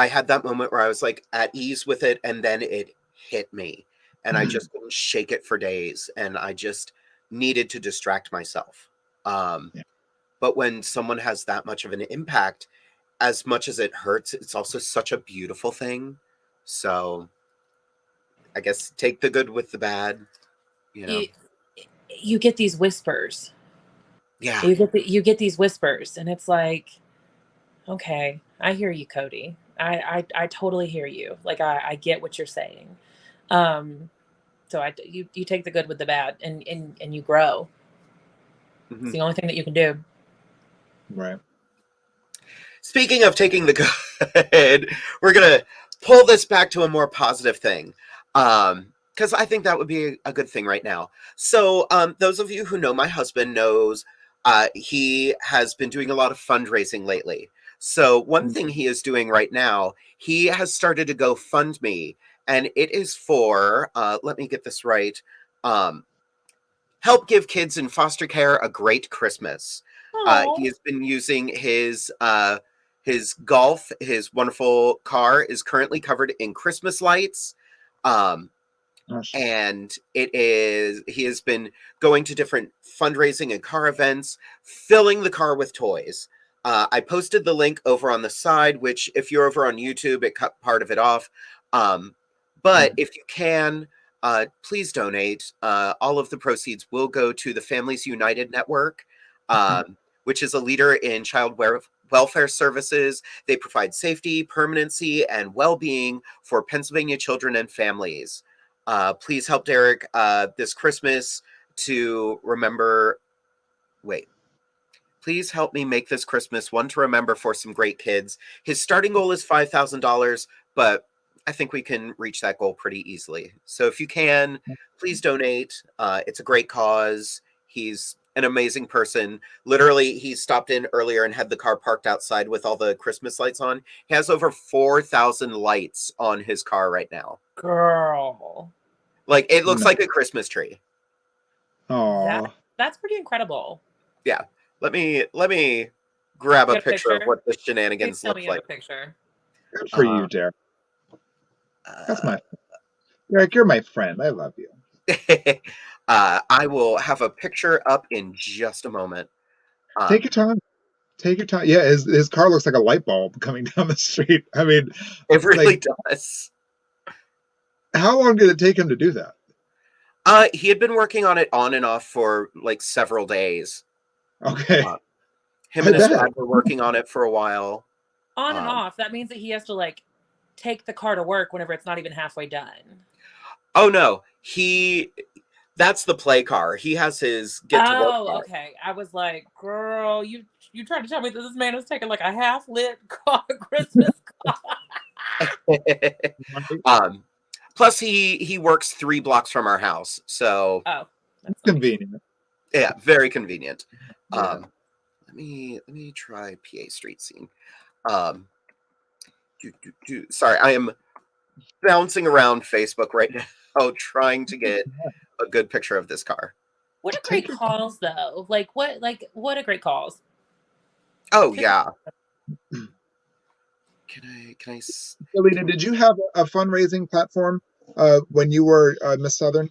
Speaker 2: had that moment where I was like at ease with it. And then it hit me and I just couldn't shake it for days. And I just needed to distract myself. But when someone has that much of an impact, as much as it hurts, it's also such a beautiful thing. So I guess take the good with the bad, you know.
Speaker 4: You get these whispers.
Speaker 2: Yeah.
Speaker 4: You get these whispers, and it's like, okay, I hear you, Coti. I totally hear you. Like I get what you're saying. So you take the good with the bad, and you grow.
Speaker 2: Mm-hmm.
Speaker 4: It's the only thing that you can do.
Speaker 3: Right.
Speaker 2: Speaking of taking the good, we're going to pull this back to a more positive thing. Because I think that would be a good thing right now. So those of you who know my husband knows he has been doing a lot of fundraising lately. So one thing he is doing right now, he has started a GoFundMe, and it is for, let me get this right, help give kids in foster care a great Christmas. He has been using his Golf, his wonderful car is currently covered in Christmas lights. And he has been going to different fundraising and car events, filling the car with toys. I posted the link over on the side, which if you're over on YouTube, it cut part of it off. But if you can, please donate. All of the proceeds will go to the Families United Network, which is a leader in child welfare services. They provide safety, permanency, and well-being for Pennsylvania children and families. Please help Derek this Christmas to remember. Please help me make this Christmas one to remember for some great kids. His starting goal is $5,000, but I think we can reach that goal pretty easily. So if you can, please donate. It's a great cause. He's an amazing person. Literally, he stopped in earlier and had the car parked outside with all the Christmas lights on. He has over 4,000 lights on his car right now.
Speaker 4: Girl.
Speaker 2: Like, it looks like a Christmas tree.
Speaker 3: Oh,
Speaker 4: that's pretty incredible.
Speaker 2: Yeah. Let me grab a picture of what the shenanigans look like.
Speaker 4: A picture.
Speaker 3: Good for you, Derek. That's my Derek. You're my friend. I love you.
Speaker 2: I will have a picture up in just a moment.
Speaker 3: Take your time. Take your time. Yeah, his car looks like a light bulb coming down the street. I mean,
Speaker 2: it really does.
Speaker 3: How long did it take him to do that?
Speaker 2: He had been working on it on and off for like several days.
Speaker 3: Okay.
Speaker 2: Him and his dad were working on it for a while.
Speaker 4: On and off. That means that he has to like take the car to work whenever it's not even halfway done.
Speaker 2: Oh no, that's the play car. He has his get to work car.
Speaker 4: Oh, okay. I was like, girl, you tried to tell me that this man is taking like a half-lit Christmas car.
Speaker 2: Plus he works 3 blocks from our house. So
Speaker 3: that's convenient.
Speaker 2: Yeah, very convenient. Yeah. Let me try PA Street Scene. Sorry, I am bouncing around Facebook right now trying to get a good picture of this car.
Speaker 4: What a great cause, though. What a great cause.
Speaker 2: Oh yeah. Can I?
Speaker 3: Shelita, did you have a fundraising platform when you were Miss Southern?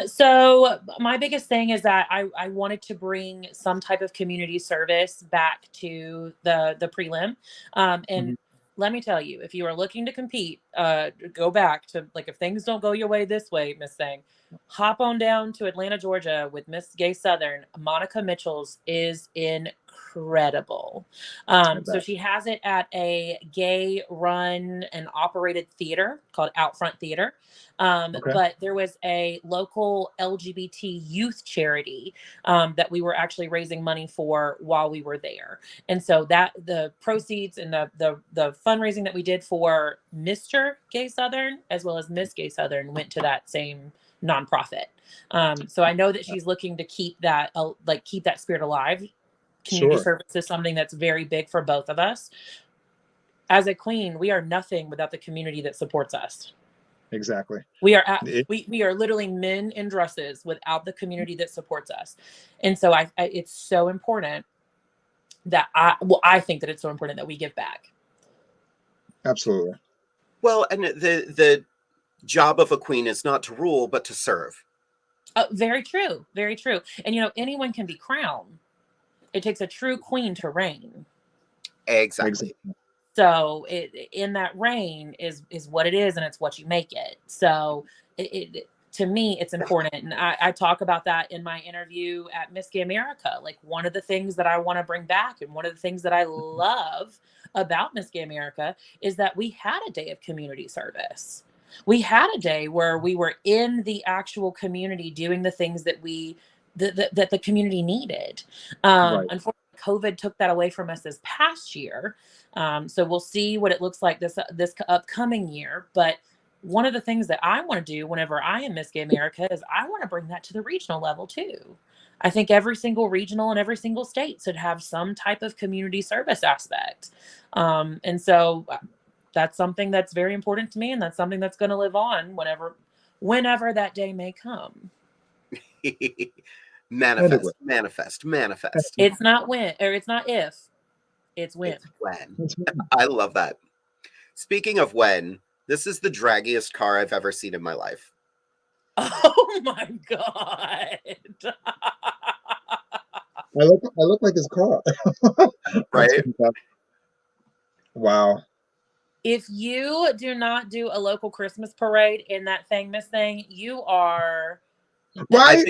Speaker 4: So my biggest thing is that I wanted to bring some type of community service back to the prelim. And let me tell you, if you are looking to compete, go back to, like, if things don't go your way this way, Miss Thing, hop on down to Atlanta, Georgia with Miss Gay Southern. Monica Mitchell's is incredible. So she has it at a gay run and operated theater called Outfront Theater. But there was a local LGBT youth charity that we were actually raising money for while we were there. And so that the proceeds and the fundraising that we did for Mr. Gay Southern as well as Miss Gay Southern went to that same nonprofit. So I know that she's looking to keep that keep that spirit alive. Community service is something that's very big for both of us. As a queen, we are nothing without the community that supports us.
Speaker 3: Exactly.
Speaker 4: We are we are literally men in dresses without the community that supports us. And so I it's so important that I think that it's so important that we give back.
Speaker 3: Absolutely.
Speaker 2: Well, and the job of a queen is not to rule, but to serve.
Speaker 4: Very true. Very true. And anyone can be crowned. It takes a true queen to reign.
Speaker 2: Exactly.
Speaker 4: So in that reign is what it is, and it's what you make it. So to me, it's important. And I talk about that in my interview at Miss Gay America. Like, one of the things that I want to bring back, and one of the things that I love about Miss Gay America, is that we had a day of community service. We had a day where we were in the actual community doing the things that that the community needed. Unfortunately, COVID took that away from us this past year. So we'll see what it looks like this upcoming year. But one of the things that I want to do whenever I am Miss Gay America is I want to bring that to the regional level too. I think every single regional and every single state should have some type of community service aspect. And so that's something that's very important to me, and that's something that's going to live on whenever that day may come.
Speaker 2: Manifest.
Speaker 4: It's not when, or it's not if, it's when.
Speaker 2: It's when. I love that. Speaking of when, this is the draggiest car I've ever seen in my life.
Speaker 4: Oh my God.
Speaker 3: I look like his car.
Speaker 2: Right?
Speaker 3: Wow.
Speaker 4: If you do not do a local Christmas parade in that thing, Miss Thing, you are...
Speaker 3: Right?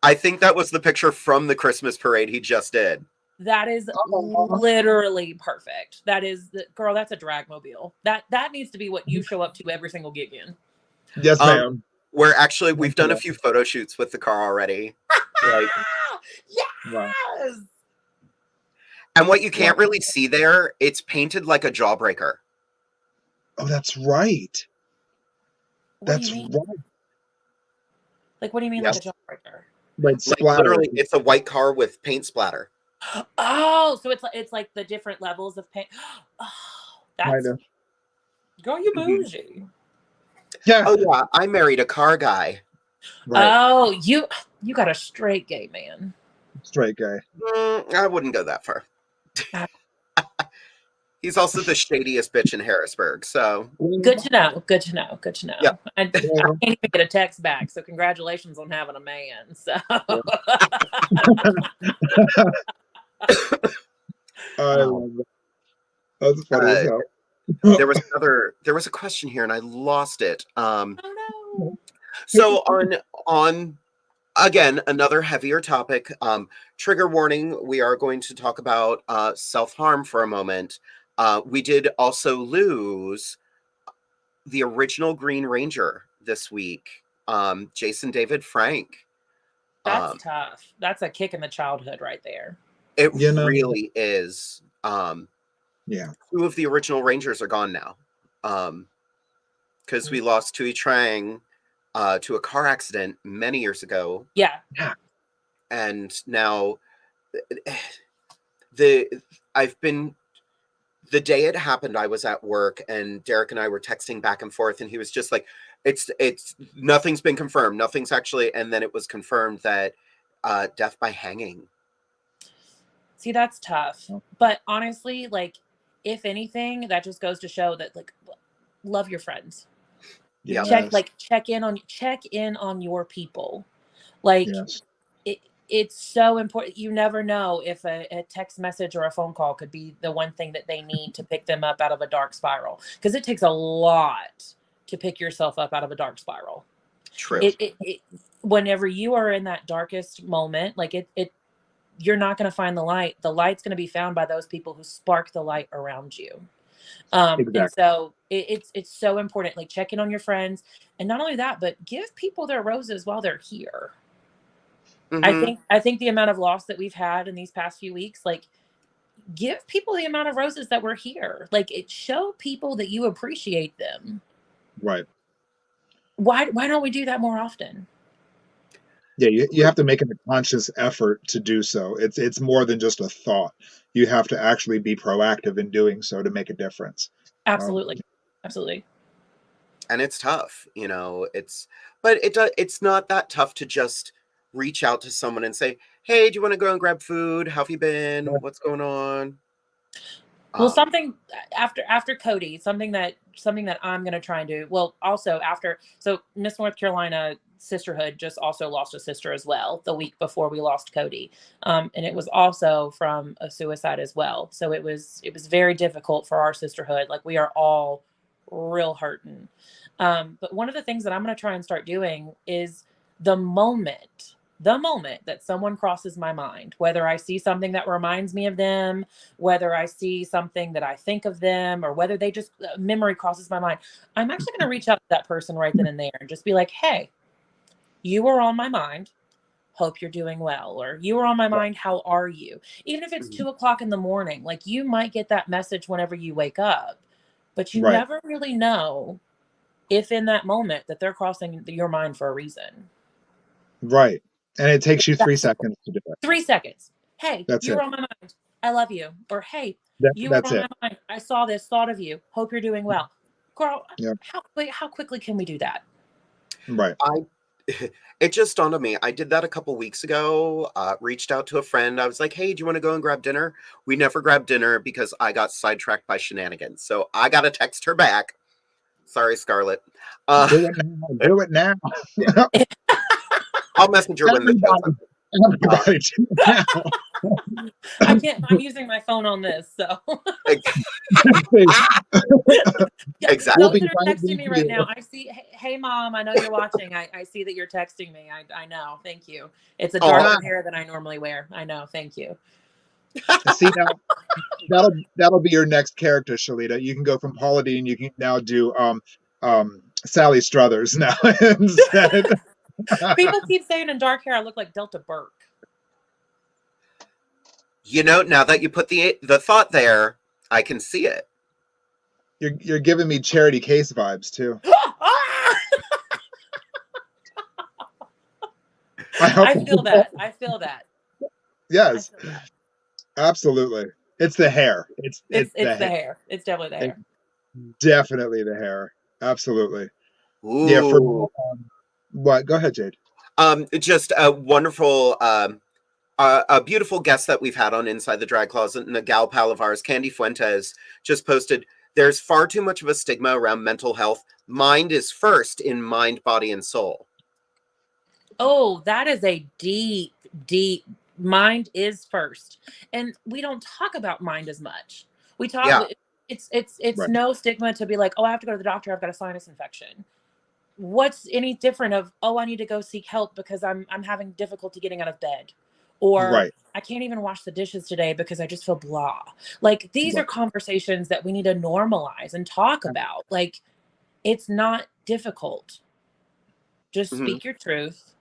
Speaker 2: I think that was the picture from the Christmas parade he just did.
Speaker 4: That is literally perfect. That is, girl, that's a drag mobile. That needs to be what you show up to every single gig in.
Speaker 3: Yes, ma'am.
Speaker 2: We've done a few photo shoots with the car already.
Speaker 4: Yes!
Speaker 3: Wow.
Speaker 2: And what you can't really see there, it's painted like a jawbreaker.
Speaker 3: Oh, that's right. That's right.
Speaker 4: Like, what do you mean,
Speaker 2: Yep.
Speaker 4: like a jawbreaker?
Speaker 3: Like
Speaker 2: literally, it's a white car with paint splatter.
Speaker 4: Oh, so it's like the different levels of paint. Oh, that's... Girl, you bougie.
Speaker 3: Yeah.
Speaker 2: Oh, yeah. I married a car guy.
Speaker 3: Right.
Speaker 4: Oh, you got a straight gay man.
Speaker 3: Straight guy.
Speaker 2: I wouldn't go that far. He's also the shadiest bitch in Harrisburg, so...
Speaker 4: Good to know.
Speaker 2: Yeah.
Speaker 4: I can't even get a text back, so congratulations on having a man. So...
Speaker 3: I love that. That's funny as hell.
Speaker 2: There was a question here, and I lost it.
Speaker 4: Oh, no.
Speaker 2: So on again, another heavier topic, trigger warning, we are going to talk about self-harm for a moment. We did also lose the original Green Ranger this week, Jason David Frank.
Speaker 4: That's tough. That's a kick in the childhood right there.
Speaker 2: It really is.
Speaker 3: Yeah.
Speaker 2: 2 of the original Rangers are gone now. Because we lost Tui Trang to a car accident many years ago.
Speaker 4: Yeah.
Speaker 2: And now the day it happened, I was at work, and Derek and I were texting back and forth, and he was just like, it's nothing's been confirmed. Nothing's actually, and then it was confirmed that death by hanging.
Speaker 4: See, that's tough. But honestly, like, if anything, that just goes to show that, like, love your friends.
Speaker 2: Yeah.
Speaker 4: Check in on your people. Like,
Speaker 3: yes.
Speaker 4: it's so important. You never know if a text message or a phone call could be the one thing that they need to pick them up out of a dark spiral, because it takes a lot to pick yourself up out of a dark spiral.
Speaker 2: True.
Speaker 4: Whenever you are in that darkest moment, like you're not going to find the light. The light's going to be found by those people who spark the light around you.
Speaker 3: Exactly.
Speaker 4: And so it's so important. Like, check in on your friends, and not only that, but give people their roses while they're here. I think the amount of loss that we've had in these past few weeks, like, give people the amount of roses that were here. Like, it show people that you appreciate them.
Speaker 3: Right.
Speaker 4: Why don't we do that more often?
Speaker 3: Yeah, you have to make a conscious effort to do so. It's more than just a thought. You have to actually be proactive in doing so to make a difference.
Speaker 4: Absolutely. Absolutely.
Speaker 2: And it's tough, you know, but it's not that tough to just reach out to someone and say, hey, do you want to go and grab food? How have you been? What's going on?
Speaker 4: Well, something after Coti, something that I'm going to try and do. Well, also so Miss North Carolina Sisterhood just also lost a sister as well the week before we lost Coti. And it was also from a suicide as well. So it was very difficult for our sisterhood. Like, we are all real hurting. But one of the things that I'm going to try and start doing is the moment that someone crosses my mind, whether I see something that reminds me of them, whether I see something that I think of them, or whether they just memory crosses my mind, I'm actually going to reach out to that person right then and there and just be like, hey, you were on my mind. Hope you're doing well. Or, you were on my mind. How are you? Even if it's 2:00 in the morning, like, you might get that message whenever you wake up, but you never really know if in that moment that they're crossing your mind for a reason.
Speaker 3: Right. And it takes you 3 seconds to do it.
Speaker 4: 3 seconds. Hey, you were on my mind. I love you. Or, hey, you were on my mind. I saw this, thought of you. Hope you're doing well. Girl, how quickly can we do that?
Speaker 3: Right.
Speaker 2: It just dawned on me. I did that a couple weeks ago. Reached out to a friend. I was like, hey, do you want to go and grab dinner? We never grabbed dinner because I got sidetracked by shenanigans. So I got to text her back. Sorry, Scarlett.
Speaker 3: Do it now.
Speaker 2: I'll message her when the show's up.
Speaker 3: Everybody do it now.
Speaker 4: I can't. I'm using my phone on this, so.
Speaker 2: Exactly.
Speaker 4: Those that are texting me right now, I see. Hey, Mom, I know you're watching. I see that you're texting me. I know. Thank you. It's a darker hair than I normally wear. I know. Thank you.
Speaker 3: See, now that'll be your next character, Shelita. You can go from Paula Deen. You can now do Sally Struthers now instead.
Speaker 4: People keep saying in dark hair I look like Delta Burke.
Speaker 2: You know, now that you put the thought there, I can see it.
Speaker 3: You're giving me Charity Case vibes too.
Speaker 4: I feel that.
Speaker 3: Yes, absolutely. It's the hair. It's the
Speaker 4: hair. It's definitely the hair.
Speaker 3: Definitely the hair. Absolutely.
Speaker 2: Ooh.
Speaker 3: Yeah. For what? Go ahead, Jade.
Speaker 2: Just a wonderful, a beautiful guest that we've had on Inside the Drag Closet, and a gal pal of ours, Candy Fuentes, just posted, there's far too much of a stigma around mental health. Mind is first in mind, body, and soul. Oh,
Speaker 4: that is a deep, deep, mind is first. And we don't talk about mind as much. We talk, it's right. No stigma to be like, oh, I have to go to the doctor, I've got a sinus infection. What's any different of, oh, I need to go seek help because I'm having difficulty getting out of bed, or I can't even wash the dishes today because I just feel blah. Like, these are conversations that we need to normalize and talk about. Like, it's not difficult. Just speak your truth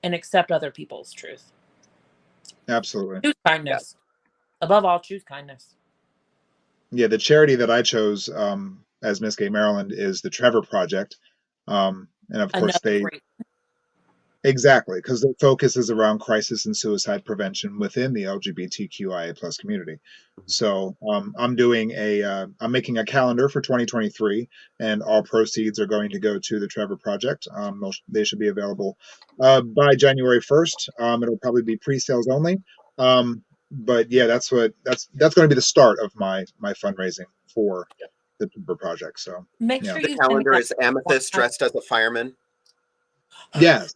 Speaker 4: and accept other people's truth.
Speaker 3: Absolutely.
Speaker 4: Choose kindness. Above all, choose kindness.
Speaker 3: Yeah, the charity that I chose as Miss Gay Maryland is the Trevor Project. And of course exactly, because the focus is around crisis and suicide prevention within the LGBTQIA+ community. So I'm doing I'm making a calendar for 2023, and all proceeds are going to go to the Trevor Project. They should be available by January 1st. It'll probably be pre-sales only. But yeah, that's going to be the start of my fundraising for the Trevor Project. So
Speaker 4: make sure
Speaker 2: the calendar is Amethyst dressed as a fireman.
Speaker 3: Yes.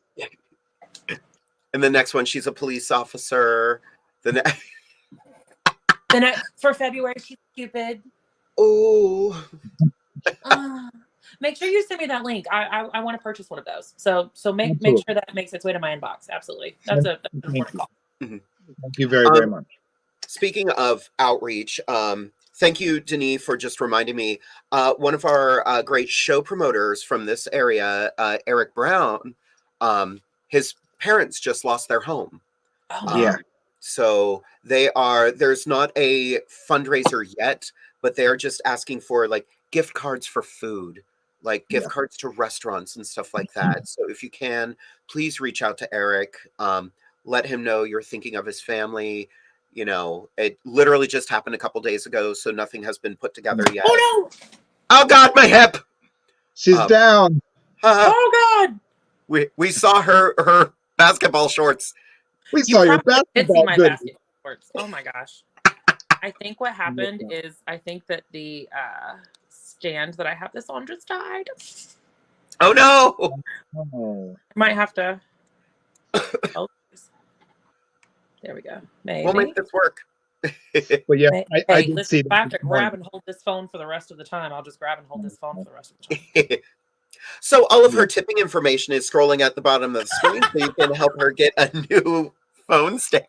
Speaker 2: And the next one, she's a police officer.
Speaker 4: Then for February, she's Cupid.
Speaker 2: Oh.
Speaker 4: Make sure you send me that link. I want to purchase one of those. So make
Speaker 3: Absolutely.
Speaker 4: sure that makes its way to my inbox. Absolutely. That's an
Speaker 3: Thank
Speaker 4: important
Speaker 3: you.
Speaker 4: call.
Speaker 3: Thank you very, very much.
Speaker 2: Speaking of outreach, thank you, Denis, for just reminding me. One of our great show promoters from this area, Eric Brown, his parents just lost their home.
Speaker 4: Oh,
Speaker 3: Yeah.
Speaker 2: So there's not a fundraiser yet, but they're just asking for like gift cards for food, like gift cards to restaurants and stuff like that. So if you can, please reach out to Eric. Let him know you're thinking of his family. You know, it literally just happened a couple days ago, so nothing has been put together yet.
Speaker 4: Oh no!
Speaker 2: Oh God, my hip!
Speaker 3: She's down.
Speaker 4: Oh God!
Speaker 2: We saw her basketball shorts.
Speaker 3: We saw your
Speaker 4: probably did see
Speaker 3: basketball.
Speaker 4: my
Speaker 3: Good.
Speaker 4: basketball shorts. Oh my gosh! I think what happened is I think that the stand that I have this on just died.
Speaker 2: Oh no!
Speaker 3: Oh.
Speaker 4: Might have to. Oh, there we go. Maybe.
Speaker 2: We'll make this work.
Speaker 3: But yeah, I
Speaker 4: Hey,
Speaker 3: did
Speaker 4: listen,
Speaker 3: see
Speaker 4: if I have
Speaker 3: that.
Speaker 4: to grab and hold this phone for the rest of the time, I'll just grab and hold this phone for the rest of the time.
Speaker 2: So all of her tipping information is scrolling at the bottom of the screen, so you can help her get a new phone stand.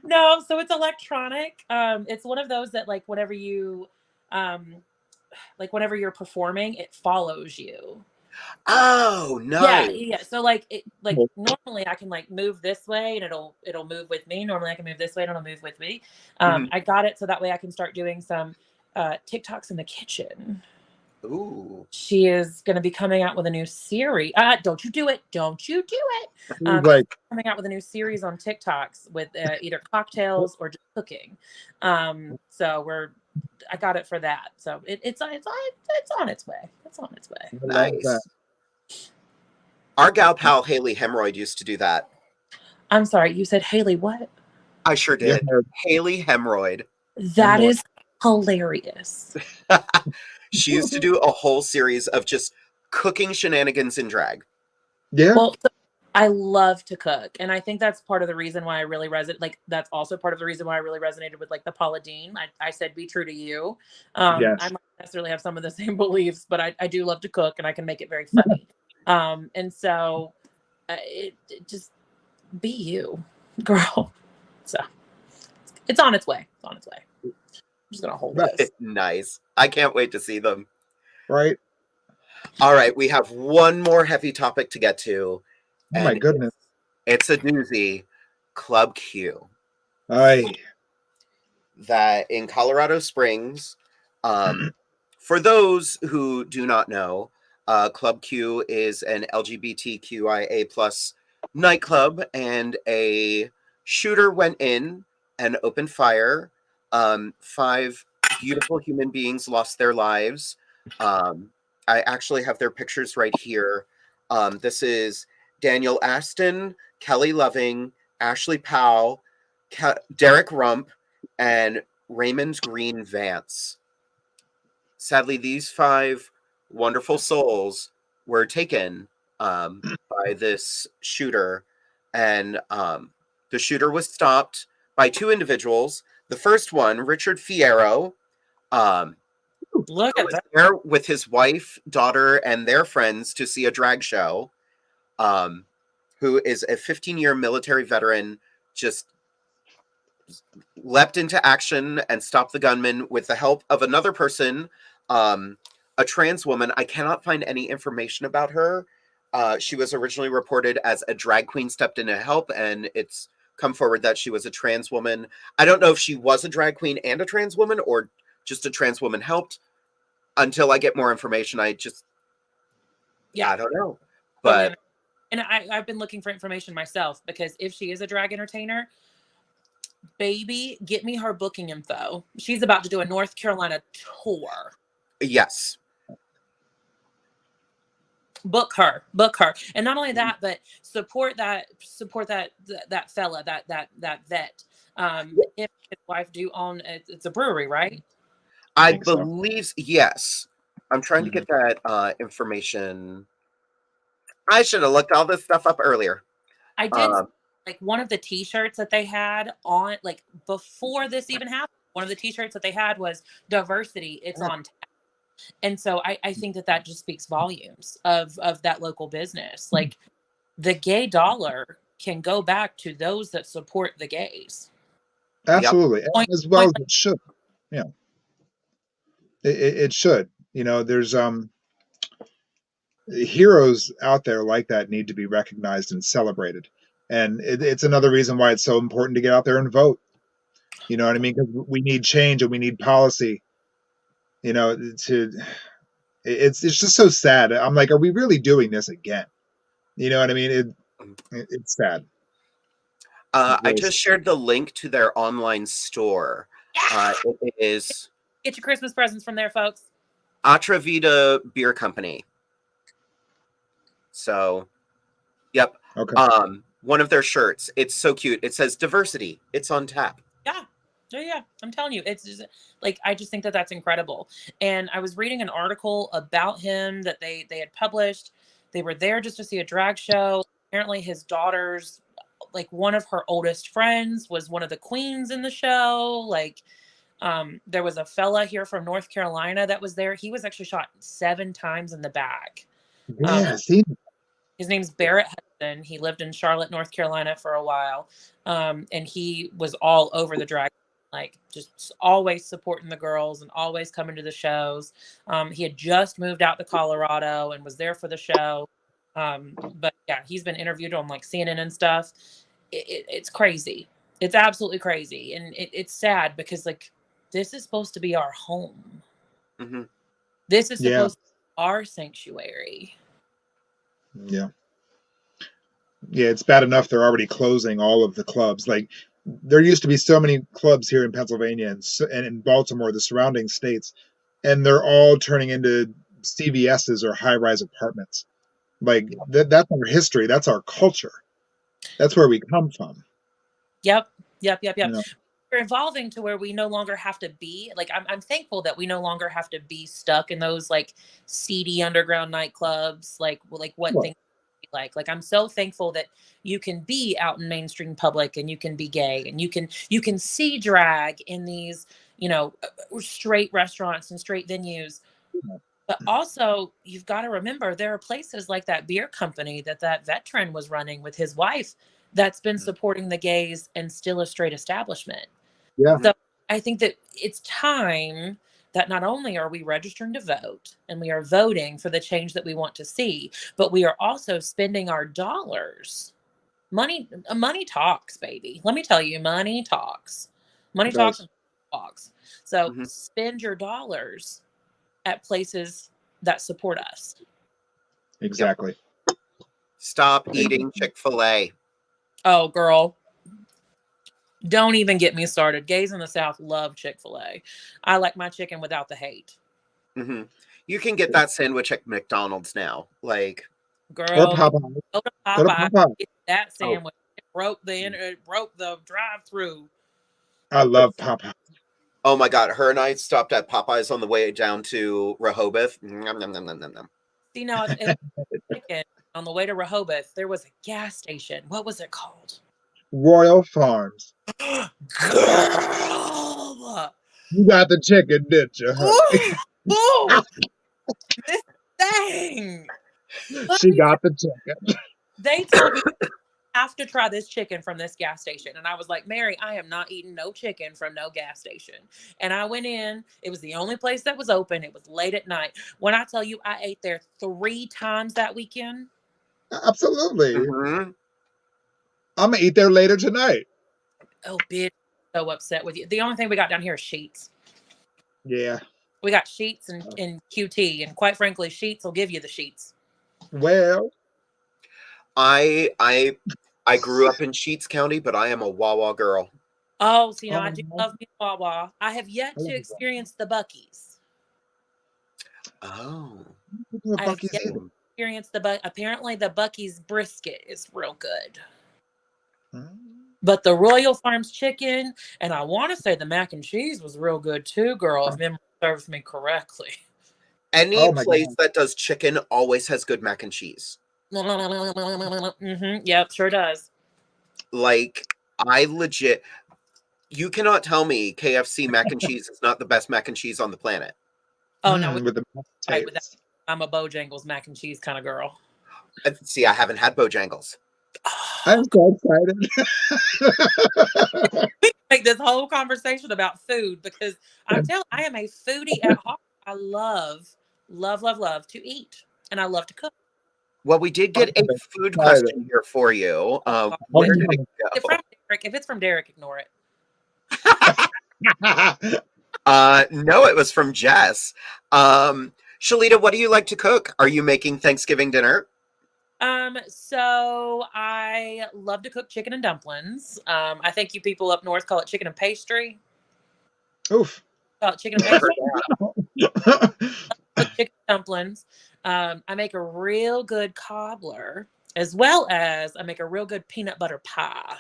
Speaker 4: No, so it's electronic. It's one of those that like whenever you're performing, it follows you.
Speaker 2: Oh, nice.
Speaker 4: Yeah. So like normally I can like move this way and it'll move with me. Normally I can move this way and it'll move with me. I got it so that way I can start doing some TikToks in the kitchen.
Speaker 2: Ooh.
Speaker 4: She is going to be coming out with a new series. Don't you do it. Don't you do it.
Speaker 3: Like,
Speaker 4: coming out with a new series on TikToks with either cocktails or just cooking. So I got it for that. So it's on its way. It's on its way.
Speaker 2: Nice. Our gal pal Haley Hemorrhoid used to do that.
Speaker 4: I'm sorry, you said Haley what?
Speaker 2: I sure did.
Speaker 3: Yeah.
Speaker 2: Haley Hemorrhoid.
Speaker 4: That is hilarious.
Speaker 2: She used to do a whole series of just cooking shenanigans in drag.
Speaker 3: Yeah.
Speaker 4: Well, I love to cook, and I think that's part of the reason why I really that's also part of the reason why I really resonated with like the Paula Deen. I said, "Be true to you."
Speaker 3: Yes.
Speaker 4: I might not necessarily have some of the same beliefs, but I do love to cook, and I can make it very funny. And so it just be you, girl. So it's on its way. It's on its way. I'm just gonna hold this.
Speaker 2: Nice. I can't wait to see them.
Speaker 3: Right.
Speaker 2: All right, we have one more heavy topic to get to.
Speaker 3: Oh my goodness.
Speaker 2: It's a doozy. Club Q.
Speaker 3: Aye.
Speaker 2: That in Colorado Springs, for those who do not know, Club Q is an LGBTQIA plus nightclub, and a shooter went in and opened fire. 5 beautiful human beings lost their lives. I actually have their pictures right here. This is Daniel Aston, Kelly Loving, Ashley Powell, Derek Rump, and Raymond Green Vance. Sadly, these 5 wonderful souls were taken by this shooter, and the shooter was stopped by 2 individuals. The first one, Richard Fierro,
Speaker 4: Look at that.
Speaker 2: there with his wife, daughter, and their friends to see a drag show. Who is a 15-year military veteran, just leapt into action and stopped the gunman with the help of another person, a trans woman. I cannot find any information about her. She was originally reported as a drag queen stepped in to help, and it's come forward that she was a trans woman. I don't know if she was a drag queen and a trans woman, or just a trans woman helped. Until I get more information, I don't know. But
Speaker 4: and I've been looking for information myself, because if she is a drag entertainer, baby, get me her booking info. She's about to do a North Carolina tour.
Speaker 2: Yes.
Speaker 4: Book her. And not only that, but support that fella, that vet. If his wife do own it's a brewery, right?
Speaker 2: I believe yes. I'm trying to get that information. I should have looked all this stuff up earlier.
Speaker 4: I did like one of the t-shirts that they had on, like before this even happened, one of the t-shirts that they had was diversity, it's on tap. And so I think that just speaks volumes of that local business. Like the gay dollar can go back to those that support the gays.
Speaker 3: Absolutely.
Speaker 4: Yep.
Speaker 3: As well as it should. Yeah. It should. There's heroes out there like that need to be recognized and celebrated. And it's another reason why it's so important to get out there and vote. You know what I mean? Because we need change and we need policy. It's just so sad. I'm like, are we really doing this again? You know what I mean? It's sad.
Speaker 2: I just shared the link to their online store. It is
Speaker 4: get your Christmas presents from there, folks.
Speaker 2: Atravita Beer Company. So, yep.
Speaker 3: Okay.
Speaker 2: One of their shirts. It's so cute. It says diversity. It's on tap.
Speaker 4: Yeah. I'm telling you, it's just, like, I just think that that's incredible. And I was reading an article about him that they had published. They were there just to see a drag show. Apparently his daughter's, like, one of her oldest friends was one of the queens in the show. Like, there was a fella here from North Carolina that was there. He was actually shot 7 times in the back.
Speaker 3: Yeah,
Speaker 4: his name's Barrett Hudson. He lived in Charlotte, North Carolina for a while. And he was all over the drag, like just always supporting the girls and always coming to the shows. He had just moved out to Colorado and was there for the show. But yeah, he's been interviewed on like CNN and stuff. It's crazy. It's absolutely crazy. And it's sad because like, this is supposed to be our home.
Speaker 2: Mm-hmm.
Speaker 4: This is supposed to be our sanctuary.
Speaker 3: Yeah. It's bad enough they're already closing all of the clubs. Like, there used to be so many clubs here in Pennsylvania and in Baltimore, the surrounding states, and they're all turning into CVS's or high-rise apartments. Like, that's our history. That's our culture. That's where we come from.
Speaker 4: Yep. We're evolving to where we no longer have to be, like, I'm thankful that we no longer have to be stuck in those like seedy underground nightclubs, like what things like I'm so thankful that you can be out in mainstream public and you can be gay and you can see drag in these, straight restaurants and straight venues. But also you've got to remember there are places like that beer company that veteran was running with his wife that's been supporting the gays and still a straight establishment.
Speaker 3: Yeah.
Speaker 4: So I think that it's time that not only are we registering to vote and we are voting for the change that we want to see, but we are also spending our dollars. Money talks, baby. Let me tell you, money talks. Money talks and talks. So spend your dollars at places that support us.
Speaker 3: Exactly.
Speaker 2: Stop eating Chick-fil-A.
Speaker 4: Oh, girl. Don't even get me started. Gays in the South love Chick-fil-A. I like my chicken without the hate.
Speaker 2: Mm-hmm. You can get that sandwich at McDonald's now. Like,
Speaker 4: girl,
Speaker 3: or Popeye.
Speaker 4: Go to Popeye. Get that sandwich. It broke the drive-through.
Speaker 3: I love Popeye.
Speaker 2: Oh my God, her and I stopped at Popeyes on the way down to Rehoboth. Nom, nom, nom, nom, nom, nom.
Speaker 4: See, now on the way to Rehoboth, there was a gas station. What was it called?
Speaker 3: Royal Farms.
Speaker 4: Girl.
Speaker 3: You got the chicken, didn't you?
Speaker 4: Ooh, this thing.
Speaker 3: She got the chicken.
Speaker 4: They told me I have to try this chicken from this gas station. And I was like, Mary, I am not eating no chicken from no gas station. And I went in. It was the only place that was open. It was late at night. When I tell you I ate there 3 times that weekend.
Speaker 3: Absolutely.
Speaker 2: Mm-hmm.
Speaker 3: I'm going to eat there later tonight.
Speaker 4: Oh, bitch. So upset with you. The only thing we got down here is sheets.
Speaker 3: Yeah.
Speaker 4: We got sheets and QT. And quite frankly, sheets will give you the sheets.
Speaker 3: Well,
Speaker 2: I grew up in Sheets County, but I am a Wawa girl.
Speaker 4: Oh, so I do love me Wawa. I have yet to experience the Buc-ee's.
Speaker 2: Oh.
Speaker 4: I have yet to experience apparently the Buc-ee's brisket is real good. But the Royal Farms chicken, and I want to say the mac and cheese was real good too, girl, if memory serves me correctly.
Speaker 2: Any place that does chicken always has good mac and cheese.
Speaker 4: Yep, sure does.
Speaker 2: Like, I legit, you cannot tell me KFC mac and cheese is not the best mac and cheese on the planet.
Speaker 4: Oh no,
Speaker 3: With the
Speaker 4: right with that.
Speaker 3: taste.
Speaker 4: I'm a Bojangles mac and cheese kind of girl.
Speaker 2: See, I haven't had Bojangles.
Speaker 3: I'm so excited.
Speaker 4: We can make this whole conversation about food because I am a foodie at heart. I love to eat, and I love to cook.
Speaker 2: Well, we did get a food question here for you. Where did it
Speaker 4: If
Speaker 2: go?
Speaker 4: from Derek, if it's from Derek, ignore it.
Speaker 2: No, it was from Jess. Shelita, what do you like to cook? Are you making Thanksgiving dinner?
Speaker 4: So I love to cook chicken and dumplings. I think you people up north call it chicken and pastry.
Speaker 3: Oof.
Speaker 4: Call it chicken and pastry. Chicken dumplings. I make a real good cobbler, as well as I make a real good peanut butter pie.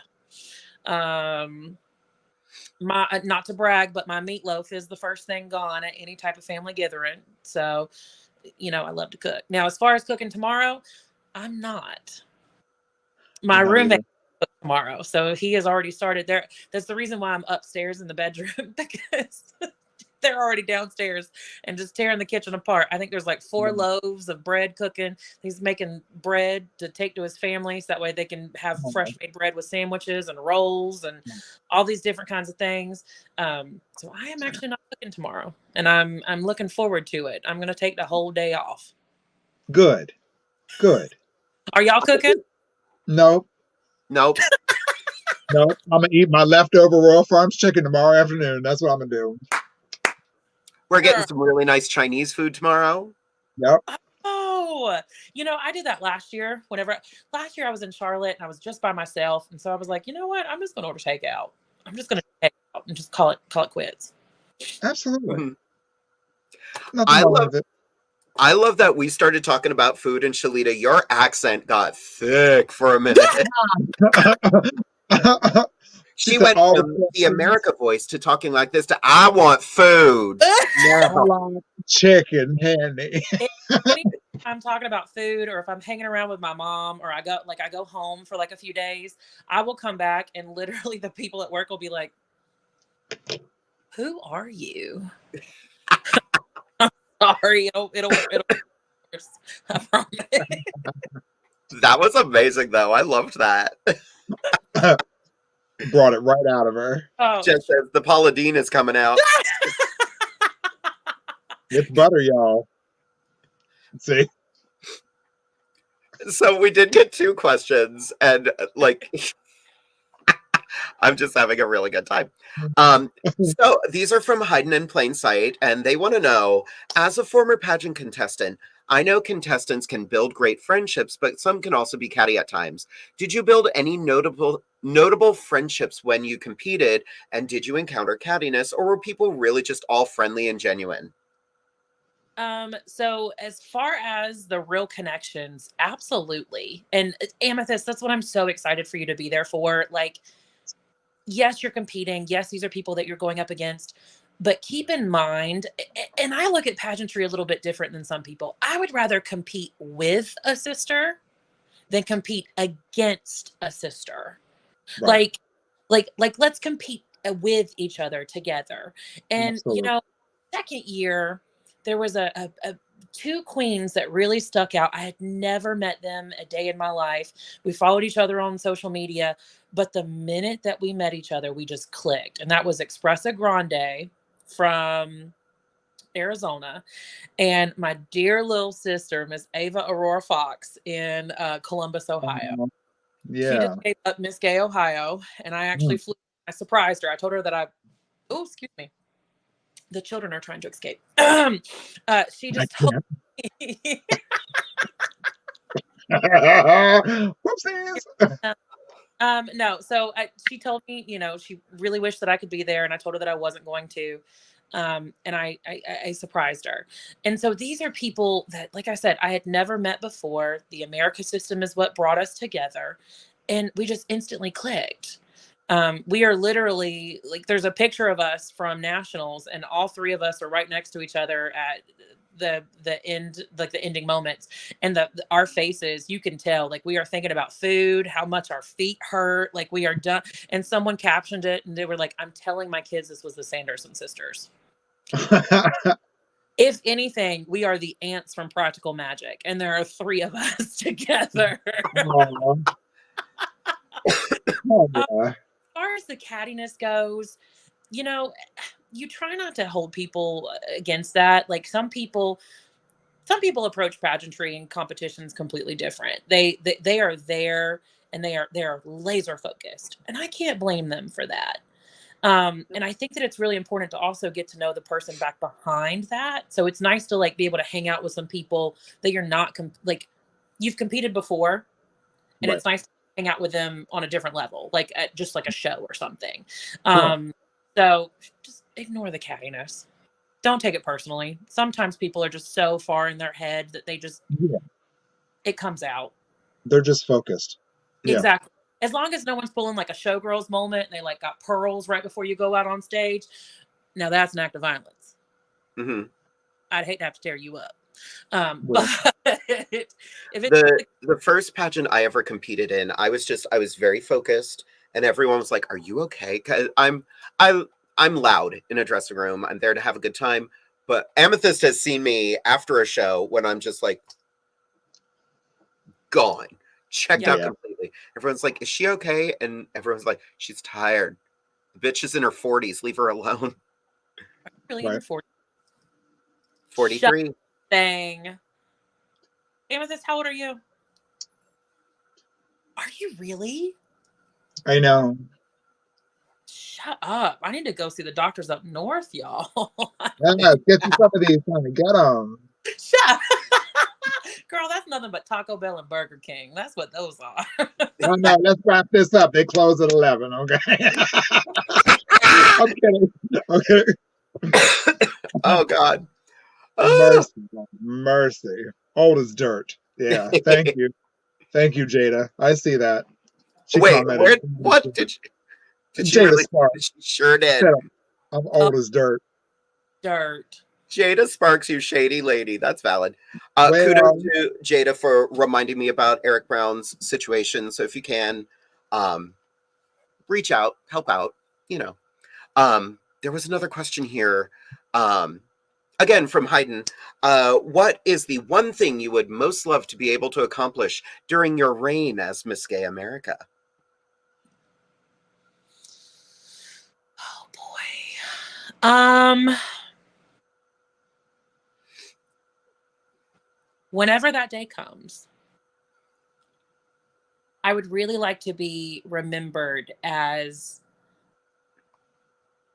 Speaker 4: My not to brag, but my meatloaf is the first thing gone at any type of family gathering. So, I love to cook. Now, as far as cooking tomorrow, I'm not. My roommate cooks tomorrow, so he has already started there. That's the reason why I'm upstairs in the bedroom, because they're already downstairs and just tearing the kitchen apart. I think there's like 4 loaves of bread cooking. He's making bread to take to his family so that way they can have fresh made bread with sandwiches and rolls and all these different kinds of things. So I am actually not cooking tomorrow, and I'm looking forward to it. I'm going to take the whole day off.
Speaker 3: Good.
Speaker 4: Are y'all cooking?
Speaker 3: Nope.
Speaker 2: Nope.
Speaker 3: Nope. I'm gonna eat my leftover Royal Farms chicken tomorrow afternoon. That's what I'm gonna do.
Speaker 2: We're getting some really nice Chinese food tomorrow.
Speaker 3: Yep.
Speaker 4: Oh, I did that last year. Last year I was in Charlotte and I was just by myself, and so I was like, you know what? I'm just gonna order takeout. I'm just gonna take out and just call it quits.
Speaker 3: Absolutely.
Speaker 2: Mm-hmm. I love that we started talking about food, and Shelita, your accent got thick for a minute. She went from the America voice to talking like this to I want food.
Speaker 3: Chicken handy.
Speaker 4: I'm talking about food, or if I'm hanging around with my mom, or I go home for like a few days, I will come back and literally the people at work will be like, "Who are you?" Sorry, it'll I promise.
Speaker 2: That was amazing, though. I loved that.
Speaker 3: Brought it right out of her.
Speaker 4: Oh.
Speaker 2: Just as the Paula Deen is coming out.
Speaker 3: It's butter, y'all. See?
Speaker 2: So we did get 2 questions, and I'm just having a really good time. So these are from Hiding in Plain Sight, and they want to know, as a former pageant contestant, I know contestants can build great friendships, but some can also be catty at times. Did you build any notable friendships when you competed, and did you encounter cattiness, or were people really just all friendly and genuine?
Speaker 4: So as far as the real connections, absolutely. And Amethyst, that's what I'm so excited for you to be there for. Like, yes, you're competing. Yes, these are people that you're going up against. But keep in mind, and I look at pageantry a little bit different than some people. I would rather compete with a sister than compete against a sister. Right. Like let's compete with each other together. And
Speaker 3: Absolutely.
Speaker 4: Second year, there was a 2 queens that really stuck out. I had never met them a day in my life. We followed each other on social media, but the minute that we met each other, we just clicked. And that was Expressa Grande from Arizona, and my dear little sister, Miss Ava Aurora Fox in Columbus, Ohio. She just gave up Miss Gay Ohio, and I actually flew. I surprised her. I told her that excuse me. The children are trying to escape. She just told me.
Speaker 3: Whoopsies.
Speaker 4: No, so she told me, she really wished that I could be there, and I told her that I wasn't going to. And I surprised her. And so these are people that, like I said, I had never met before. The America system is what brought us together, and we just instantly clicked. We are literally, like, there's a picture of us from nationals, and all 3 of us are right next to each other at the end, like the ending moments, and our faces, you can tell, like, we are thinking about food, how much our feet hurt, like we are done. And someone captioned it and they were like, I'm telling my kids this was the Sanderson sisters. If anything, we are the ants from Practical Magic, and there are 3 of us together.
Speaker 3: Oh, yeah.
Speaker 4: As far as the cattiness goes, you know, you try not to hold people against that. Like some people approach pageantry and competitions completely different. They are there and they are laser focused, and I can't blame them for that. And I think that it's really important to also get to know the person back behind that. So it's nice to like be able to hang out with some people that you're not like you've competed before, and
Speaker 3: Right.
Speaker 4: it's nice to hang out with them on a different level, like at just like a show or something.
Speaker 3: Sure.
Speaker 4: So just ignore the cattiness. Don't take it personally. Sometimes people are just so far in their head that they just,
Speaker 3: Yeah.
Speaker 4: it comes out.
Speaker 3: They're just focused. Yeah.
Speaker 4: Exactly. As long as no one's pulling like a showgirls moment and they like got pearls right before you go out on stage. Now that's an act of violence.
Speaker 2: Mm-hmm.
Speaker 4: I'd hate to have to tear you up.
Speaker 3: Right.
Speaker 4: But if it's
Speaker 2: The first pageant I ever competed in, I was very focused, and everyone was like, "Are you okay?" 'Cause I'm loud in a dressing room. I'm there to have a good time. But Amethyst has seen me after a show when I'm just like gone, checked out
Speaker 3: Yeah.
Speaker 2: completely. Everyone's like, "Is she okay?" And everyone's like, "She's tired. The bitch is in her 40s. Leave her alone."
Speaker 4: really in your
Speaker 3: Right.
Speaker 4: 40s.
Speaker 2: 43.
Speaker 4: Thing. Amethyst, how old are you? Are you really?
Speaker 3: I know.
Speaker 4: Shut up. I need to go see the doctors up north, y'all.
Speaker 3: Yeah, get you some of these, honey. Get them.
Speaker 4: Shut up. Girl, that's nothing but Taco Bell and Burger King. That's what those are.
Speaker 3: Oh, no, let's wrap this up. They close at 11, okay? I'm kidding. Okay.
Speaker 2: Oh God.
Speaker 3: Mercy. Mercy. Old as dirt. Yeah. Thank you. Thank you, Jada. I see that. She
Speaker 2: Wait,
Speaker 3: commented.
Speaker 2: what did she
Speaker 3: Jada
Speaker 2: really?
Speaker 3: Sparks.
Speaker 2: She sure did.
Speaker 3: Said, I'm old as dirt.
Speaker 4: Dirt.
Speaker 2: Jada Sparks, you shady lady. That's valid.
Speaker 3: Well,
Speaker 2: Kudos to Jada for reminding me about Eric Brown's situation. So if you can, reach out, help out, you know. There was another question here. Again, from Hayden. What is the one thing you would most love to be able to accomplish during your reign as Miss Gay America?
Speaker 4: Oh boy. Whenever that day comes, I would really like to be remembered as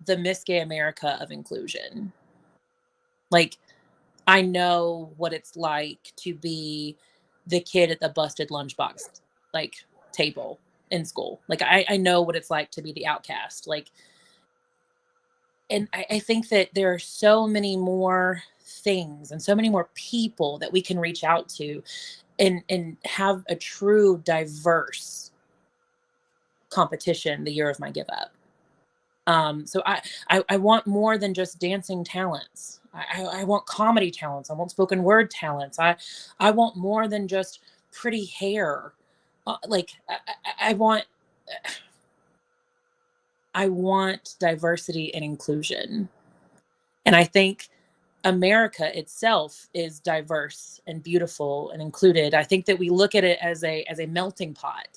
Speaker 4: the Miss Gay America of inclusion. Like, I know what it's like to be the kid at the busted lunchbox, like, table in school. Like, I know what it's like to be the outcast. Like, and I think that there are so many more things and so many more people that we can reach out to and have a true diverse competition the year of my give up. So I want more than just dancing talents. I want comedy talents. I want spoken word talents. I want more than just pretty hair. I want diversity and inclusion. And I think America itself is diverse and beautiful and included. I think that we look at it as a melting pot.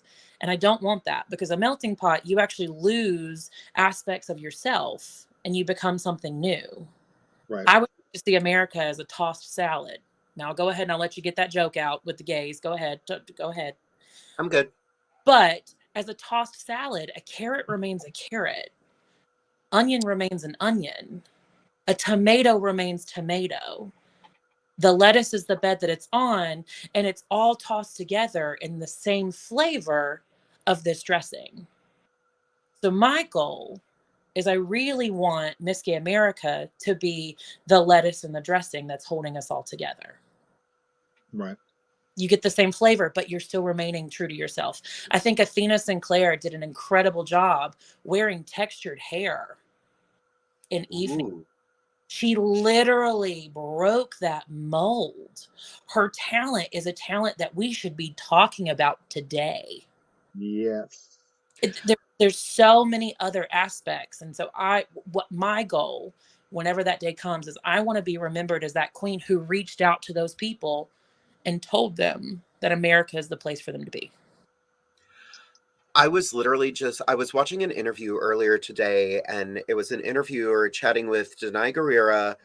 Speaker 4: And I don't want that, because a melting pot, you actually lose aspects of yourself and you become something new.
Speaker 3: right.
Speaker 4: I would just see America as a tossed salad. Now go ahead and I'll let you get that joke out with the gays. Go ahead. Go ahead.
Speaker 2: I'm good.
Speaker 4: But as a tossed salad, a carrot remains a carrot. Onion remains an onion. A tomato remains tomato. The lettuce is the bed that it's on, and it's all tossed together in the same flavor of this dressing. So my goal is I really want Miss Gay America to be the lettuce and the dressing that's holding us all together.
Speaker 3: Right.
Speaker 4: You get the same flavor, but you're still remaining true to yourself. I think Athena Sinclair did an incredible job wearing textured hair in evening.
Speaker 2: Ooh.
Speaker 4: She literally broke that mold. Her talent is a talent that we should be talking about today.
Speaker 3: Yes.
Speaker 4: There's so many other aspects. And so what my goal, whenever that day comes, is I want to be remembered as that queen who reached out to those people and told them that America is the place for them to be.
Speaker 2: I was watching an interview earlier today, and it was an interviewer chatting with Denai Guerrera,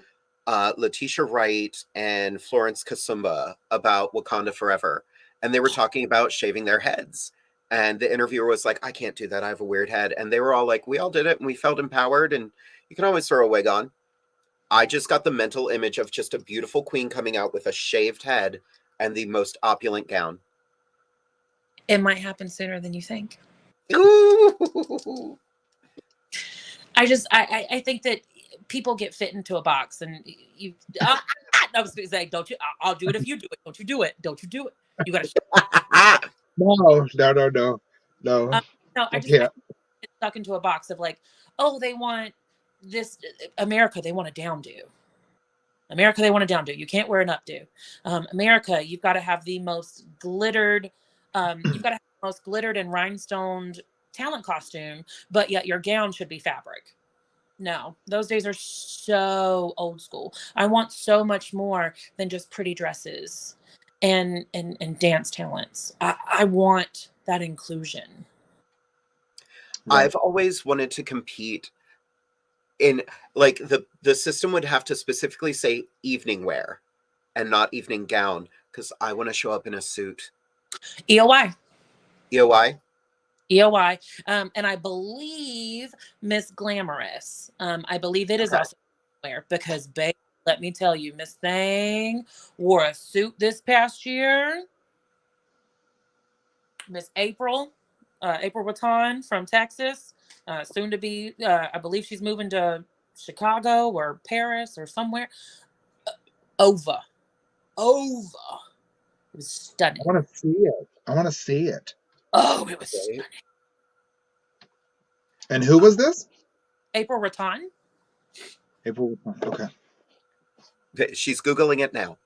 Speaker 2: Letitia Wright, and Florence Kasumba about Wakanda Forever. And they were talking about shaving their heads. And the interviewer was like, I can't do that. I have a weird head. And they were all like, we all did it and we felt empowered, and you can always throw a wig on. I just got the mental image of just a beautiful queen coming out with a shaved head and the most opulent gown.
Speaker 4: It might happen sooner than you think.
Speaker 2: Ooh.
Speaker 4: I think that people get fit into a box, and you. I was going to say, don't you? I'll do it if you do it. Don't you do it? Don't you do it? You got to.
Speaker 3: No.
Speaker 4: No, I get stuck into a box of like, oh, they want this America. They want a downdo. America, they want a downdo. You can't wear an updo. America, you've got to have the most glittered. You've got to have the most glittered and rhinestoned talent costume, but yet your gown should be fabric. No, those days are so old school. I want so much more than just pretty dresses and dance talents. I want that inclusion.
Speaker 2: I've always wanted to compete in, like, the system would have to specifically say evening wear and not evening gown, because I want to show up in a suit.
Speaker 4: EOI.
Speaker 2: EOI?
Speaker 4: EOI. And I believe Miss Glamorous. I believe it is also wear, because babe, let me tell you, Miss Thing wore a suit this past year. Miss April Watan from Texas, soon to be, I believe she's moving to Chicago or Paris or somewhere. Ova. It was stunning.
Speaker 3: I want to see it.
Speaker 4: Oh, it was stunning.
Speaker 3: And who was this?
Speaker 4: April Watan.
Speaker 3: Okay.
Speaker 2: She's Googling it now.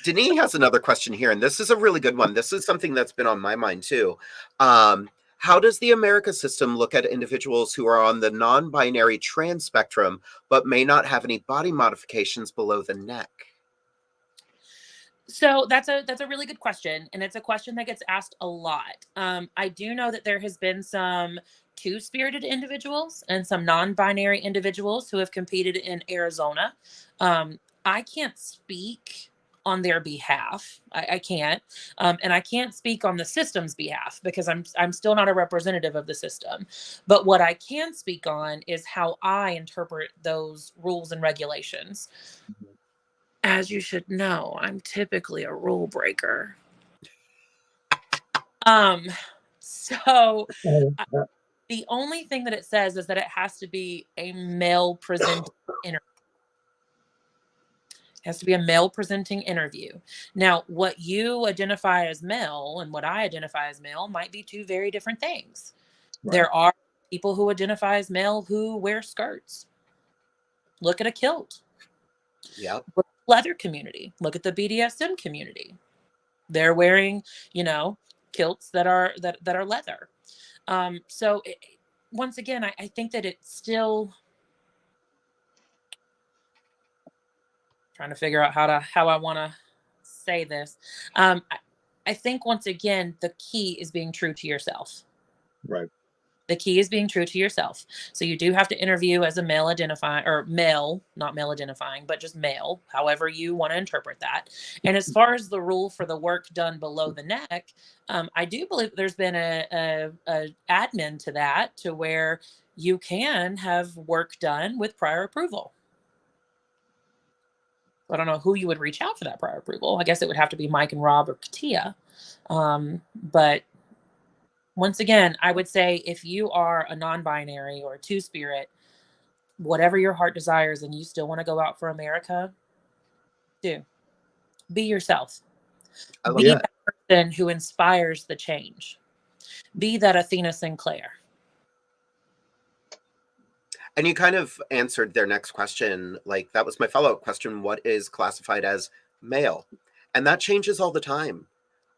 Speaker 2: Denise has another question here, and this is a really good one. This is something that's been on my mind too. How does the America system look at individuals who are on the non-binary trans spectrum but may not have any body modifications below the neck?
Speaker 4: So that's a really good question, and it's a question that gets asked a lot. I do know that there has been some two-spirited individuals and some non-binary individuals who have competed in Arizona. I can't speak on their behalf. I can't, and I can't speak on the system's behalf because I'm still not a representative of the system. But what I can speak on is how I interpret those rules and regulations. As you should know, I'm typically a rule breaker. So the only thing that it says is that it has to be a male presenting interview. It has to be a male presenting interview. Now, what you identify as male and what I identify as male might be two very different things. Right. There are people who identify as male who wear skirts. Look at a kilt.
Speaker 2: Yeah.
Speaker 4: Leather community. Look at the BDSM community. They're wearing, kilts that are leather. So once again, I think that it's still trying to figure out how I want to say this. I think once again, the key is being true to yourself.
Speaker 3: Right.
Speaker 4: The key is being true to yourself. So you do have to interview as a male identifying, or male, not male identifying, but just male, however you want to interpret that. And as far as the rule for the work done below the neck, I do believe there's been a admin to that, to where you can have work done with prior approval. I don't know who you would reach out for that prior approval. I guess it would have to be Mike and Rob or Katia. But once again, I would say if you are a non-binary or a two-spirit, whatever your heart desires and you still want to go out for America, do. Be yourself. Be that person who inspires the change. Be that Athena Sinclair.
Speaker 2: And you kind of answered their next question. Like, that was my follow-up question. What is classified as male? And that changes all the time.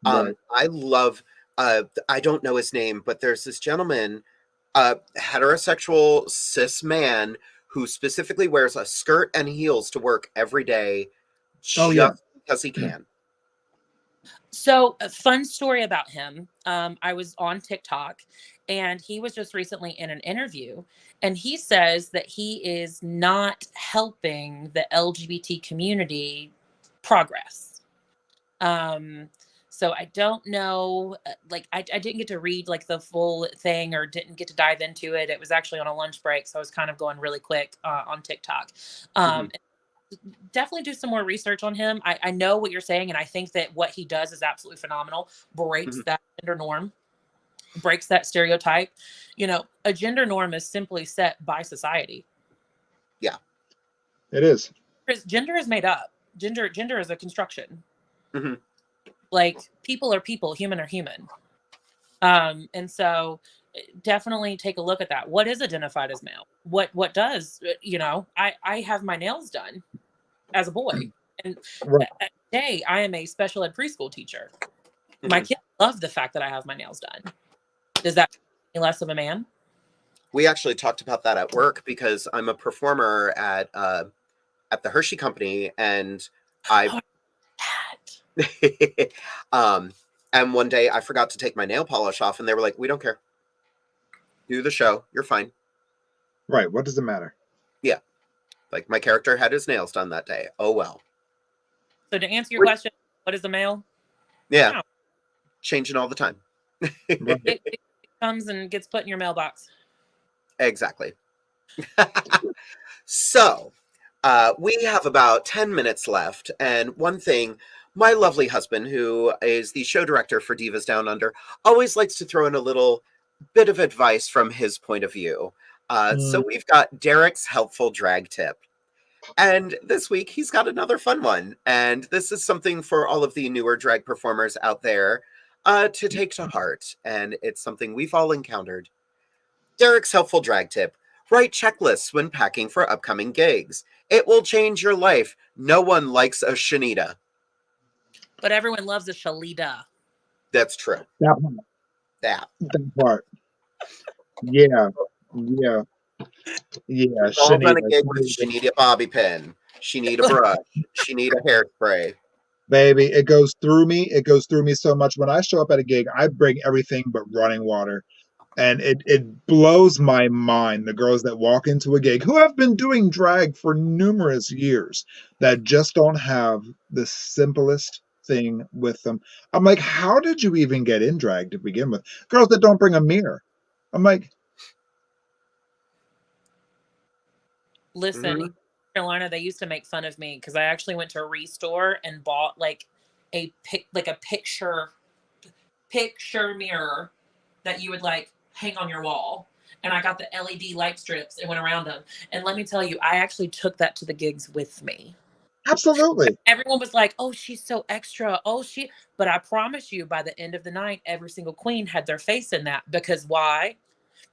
Speaker 3: Right.
Speaker 2: I love, I don't know his name, but there's this gentleman, heterosexual cis man, who specifically wears a skirt and heels to work every day
Speaker 3: Oh,
Speaker 2: just
Speaker 3: yeah.
Speaker 2: because he can.
Speaker 4: So, a fun story about him. I was on TikTok and he was just recently in an interview, and he says that he is not helping the LGBT community progress. So I don't know, like I didn't get to read like the full thing or didn't get to dive into it. It was actually on a lunch break, so I was kind of going really quick on TikTok.
Speaker 2: Mhm.
Speaker 4: Definitely do some more research on him. I know what you're saying, and I think that what he does is absolutely phenomenal. Breaks
Speaker 2: Mhm.
Speaker 4: that gender norm, breaks that stereotype. You know, a gender norm is simply set by society.
Speaker 2: Yeah.
Speaker 3: It is.
Speaker 4: Because gender is made up. Gender is a construction.
Speaker 2: Hmm.
Speaker 4: Like people are people, human are human. And so definitely take a look at that. What is identified as male? What does, you know, I have my nails done as a boy. And
Speaker 3: Right.
Speaker 4: today I am a special ed preschool teacher. My
Speaker 2: Hmm.
Speaker 4: kids love the fact that I have my nails done. Does that make me less of a man?
Speaker 2: We actually talked about that at work because I'm a performer at the Hershey Company, and I
Speaker 4: Oh, that.
Speaker 2: um and one day I forgot to take my nail polish off, and they were like, "We don't care. Do the show. You're fine."
Speaker 3: Right. What does it matter?
Speaker 2: Yeah. Like, my character had his nails done that day. Oh well.
Speaker 4: So to answer your question, what is a male?
Speaker 2: Yeah.
Speaker 4: No.
Speaker 2: Changing all the time.
Speaker 3: Right.
Speaker 4: It comes and gets put in your mailbox.
Speaker 2: Exactly. So, we have about 10 minutes left. And one thing, my lovely husband, who is the show director for Divas Down Under, always likes to throw in a little bit of advice from his point of view. So, we've got Derek's helpful drag tip. And this week, he's got another fun one. And this is something for all of the newer drag performers out there to take to heart. And it's something we've all encountered. Derek's helpful drag tip: write checklists when packing for upcoming gigs. It will change your life. No one likes a Shanita.
Speaker 4: But everyone loves a Shelita.
Speaker 2: That's true.
Speaker 3: That part.
Speaker 2: That.
Speaker 3: That part. Yeah. Yeah. Yeah.
Speaker 2: We've all done a
Speaker 3: Shanita.
Speaker 2: gig with she need a bobby pin. She need a brush. She need a hairspray.
Speaker 3: Baby, it goes through me. It goes through me so much. When I show up at a gig, I bring everything but running water. And it blows my mind, the girls that walk into a gig who have been doing drag for numerous years that just don't have the simplest thing with them. I'm like, how did you even get in drag to begin with? Girls that don't bring a mirror. I'm like,
Speaker 4: Listen, in
Speaker 2: Mhm.
Speaker 4: North Carolina, they used to make fun of me because I actually went to a restore and bought like a picture mirror that you would like hang on your wall. And I got the LED light strips and went around them. And let me tell you, I actually took that to the gigs with me.
Speaker 3: absolutely.
Speaker 4: Everyone was like, "Oh, she's so extra. Oh, she." But I promise you, by the end of the night, every single queen had their face in that. Because why?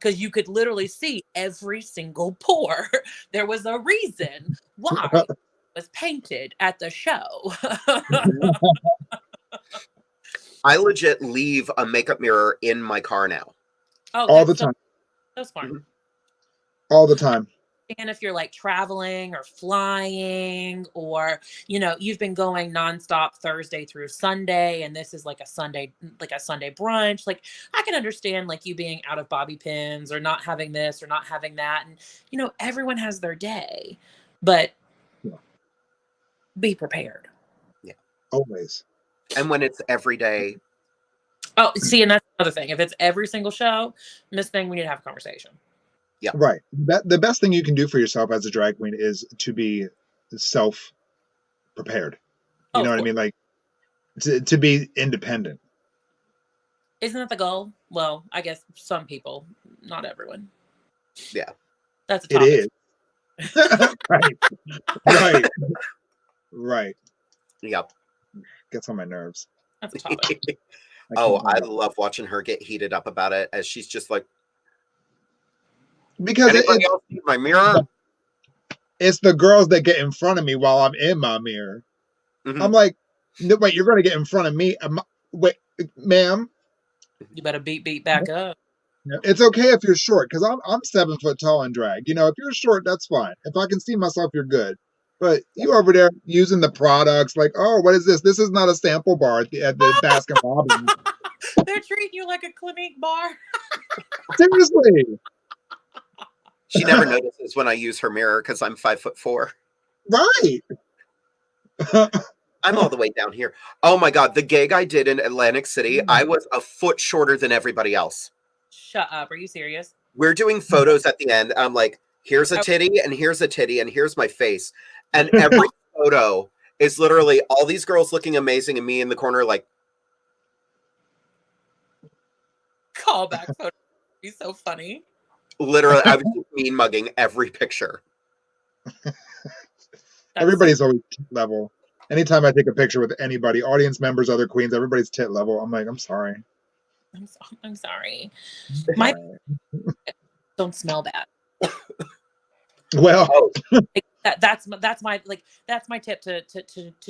Speaker 4: Because you could literally see every single pore. There was a reason why it was painted at the show.
Speaker 2: I legit leave a makeup mirror in my car now.
Speaker 4: Oh,
Speaker 3: All the
Speaker 4: that's so,
Speaker 3: time.
Speaker 4: so smart.
Speaker 2: Mhm.
Speaker 3: All the time.
Speaker 4: And if you're like traveling or flying, or you know, you've been going nonstop Thursday through Sunday, and this is like a Sunday brunch, like I can understand like you being out of bobby pins or not having this or not having that. And you know, everyone has their day, but
Speaker 3: Yeah.
Speaker 4: be prepared.
Speaker 2: Yeah.
Speaker 3: Always.
Speaker 2: And when it's every day,
Speaker 4: Oh, see, and that's another thing. If it's every single show, Miss Thing, we need to have a conversation.
Speaker 3: Right. The best thing you can do for yourself as a drag queen is to be self prepared.
Speaker 4: Oh,
Speaker 3: You know
Speaker 4: of
Speaker 3: what I
Speaker 4: course.
Speaker 3: mean? Like to be independent.
Speaker 4: Isn't that the goal? Well, I guess some people, not everyone.
Speaker 2: yeah.
Speaker 4: That's a
Speaker 3: It
Speaker 4: topic.
Speaker 3: is. Right. Right. Right.
Speaker 2: Yep.
Speaker 3: Gets on my nerves.
Speaker 4: That's a topic.
Speaker 3: I
Speaker 2: Oh,
Speaker 3: can't
Speaker 2: I
Speaker 3: handle it.
Speaker 2: love watching her get heated up about it, as she's just like,
Speaker 3: Because
Speaker 2: Anybody else see my mirror?
Speaker 3: it's the girls that get in front of me while I'm in my mirror.
Speaker 2: Mhm.
Speaker 3: I'm like, no, wait, you're going to get in front of me? Wait, ma'am.
Speaker 4: You better beat back up.
Speaker 3: It's okay if you're short, because I'm 7 foot tall in drag. You know, if you're short, that's fine. If I can see myself, you're good. But you over there using the products like, oh, what is this? This is not a sample bar at the Baskin Robbins.
Speaker 4: They're treating you like a Clinique bar.
Speaker 3: Seriously.
Speaker 2: She never notices when I use her mirror because I'm 5'4".
Speaker 3: Right.
Speaker 2: I'm all the way down here. Oh my God, the gig I did in Atlantic City, I was a foot shorter than everybody else.
Speaker 4: Shut up. Are you serious?
Speaker 2: We're doing photos at the end. I'm like, here's a titty, and here's a titty, and here's my face. And every photo is literally all these girls looking amazing and me in the corner like,
Speaker 4: Callback photo. Be so funny.
Speaker 2: literally, I was just mean mugging every picture.
Speaker 3: Everybody's always tit level. Anytime I take a picture with anybody, audience members, other queens, everybody's tit level. I'm like, I'm sorry.
Speaker 4: I'm sorry. My don't smell bad.
Speaker 3: Well,
Speaker 4: that's my tip to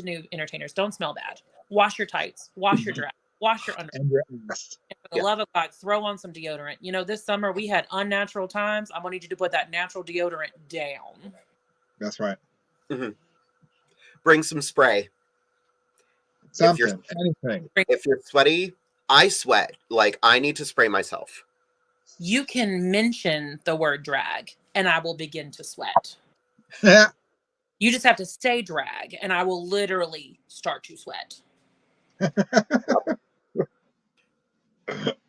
Speaker 4: new entertainers. Don't smell bad. Wash your tights. Wash your dress. Wash your underwear.
Speaker 3: and your ass.
Speaker 4: And for the love of God, throw on some deodorant. You know, this summer we had unnatural times. I'm gonna need you to put that natural deodorant down.
Speaker 3: That's right.
Speaker 2: Mm-hmm. Bring some spray.
Speaker 3: Something, anything.
Speaker 2: If you're sweaty, I sweat. Like, I need to spray myself.
Speaker 4: You can mention the word drag, and I will begin to sweat. You just have to say drag, and I will literally start to sweat.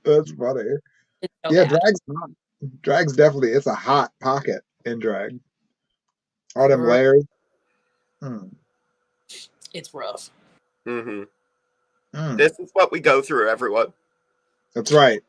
Speaker 3: That's funny.
Speaker 4: So
Speaker 3: yeah,
Speaker 4: bad.
Speaker 3: drag's definitely, it's a hot pocket in drag. All them layers.
Speaker 4: It's rough.
Speaker 2: Mm-hmm. This is what we go through, everyone.
Speaker 3: That's right.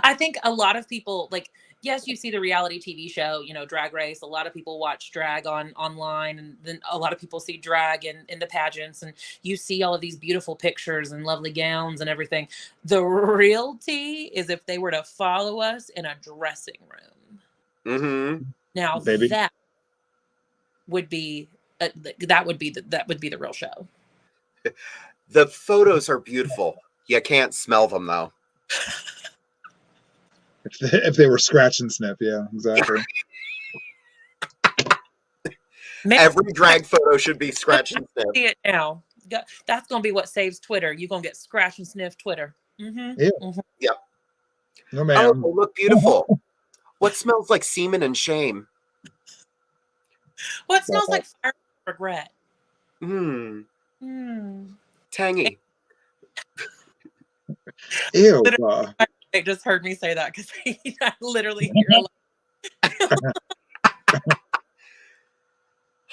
Speaker 4: I think a lot of people, like, yes, you see the reality TV show, you know, Drag Race. A lot of people watch drag online, and then a lot of people see drag in the pageants, and you see all of these beautiful pictures and lovely gowns and everything. The real tea is if they were to follow us in a dressing room.
Speaker 2: Mm-hmm.
Speaker 4: Now that would be the real show.
Speaker 2: The photos are beautiful. You can't smell them though.
Speaker 3: If they were scratch and sniff, yeah, exactly.
Speaker 2: Every drag photo should be scratch and sniff.
Speaker 4: See it now. That's gonna be what saves Twitter. You're gonna get scratch and sniff Twitter. Mm-hmm.
Speaker 3: Yeah.
Speaker 4: Mm-hmm.
Speaker 2: Yep.
Speaker 3: No, ma'am.
Speaker 2: Oh, they look beautiful. What smells like semen and shame?
Speaker 4: What smells like fire and regret?
Speaker 2: Tangy.
Speaker 3: Ew.
Speaker 4: They just heard me say that because I literally hear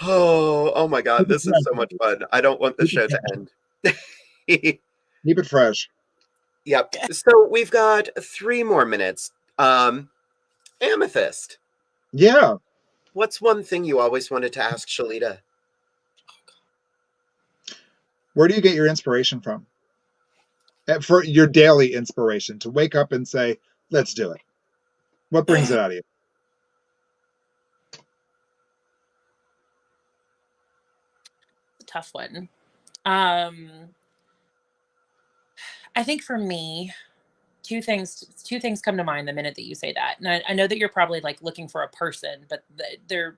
Speaker 2: oh my God, this is so much fun. I don't want the show to end.
Speaker 3: Keep it fresh.
Speaker 2: Yep. So we've got 3 more minutes. Amethyst.
Speaker 3: Yeah.
Speaker 2: What's one thing you always wanted to ask Shelita?
Speaker 3: Where do you get your inspiration from? For your daily inspiration to wake up and say, let's do it. What brings it out of you?
Speaker 4: a tough one. I think for me, two things come to mind the minute that you say that. And I know that you're probably like looking for a person, but they're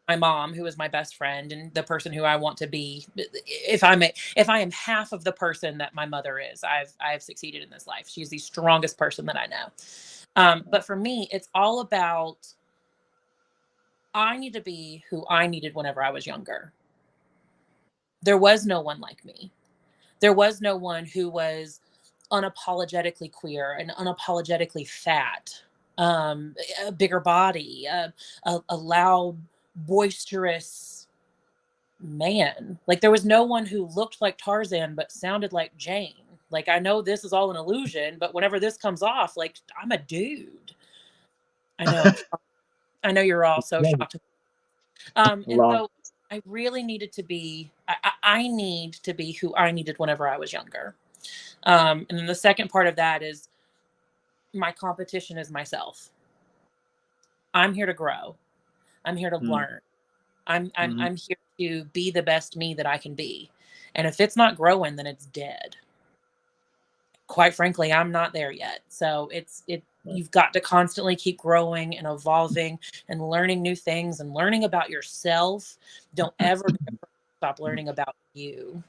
Speaker 4: my mom, who is my best friend and the person who I want to be. If I am half of the person that my mother is, I've succeeded in this life. She's the strongest person that I know. But for me, it's all about, I need to be who I needed whenever I was younger. There was no one like me. There was no one who was unapologetically queer and unapologetically fat, a bigger body, a loud, boisterous man. Like, there was no one who looked like Tarzan but sounded like Jane. Like, I know this is all an illusion, but whenever this comes off, like, I'm a dude. I know you're all so shocked. And so I really needed to be, I need to be who I needed whenever I was younger. And then the second part of that is my competition is myself. I'm here to grow. I'm here to
Speaker 3: Mm.
Speaker 4: learn. I'm
Speaker 3: Mhm.
Speaker 4: here to be the best me that I can be. And if it's not growing, then it's dead. Quite frankly, I'm not there yet. So you've got to constantly keep growing and evolving and learning new things and learning about yourself. Don't ever stop learning about you.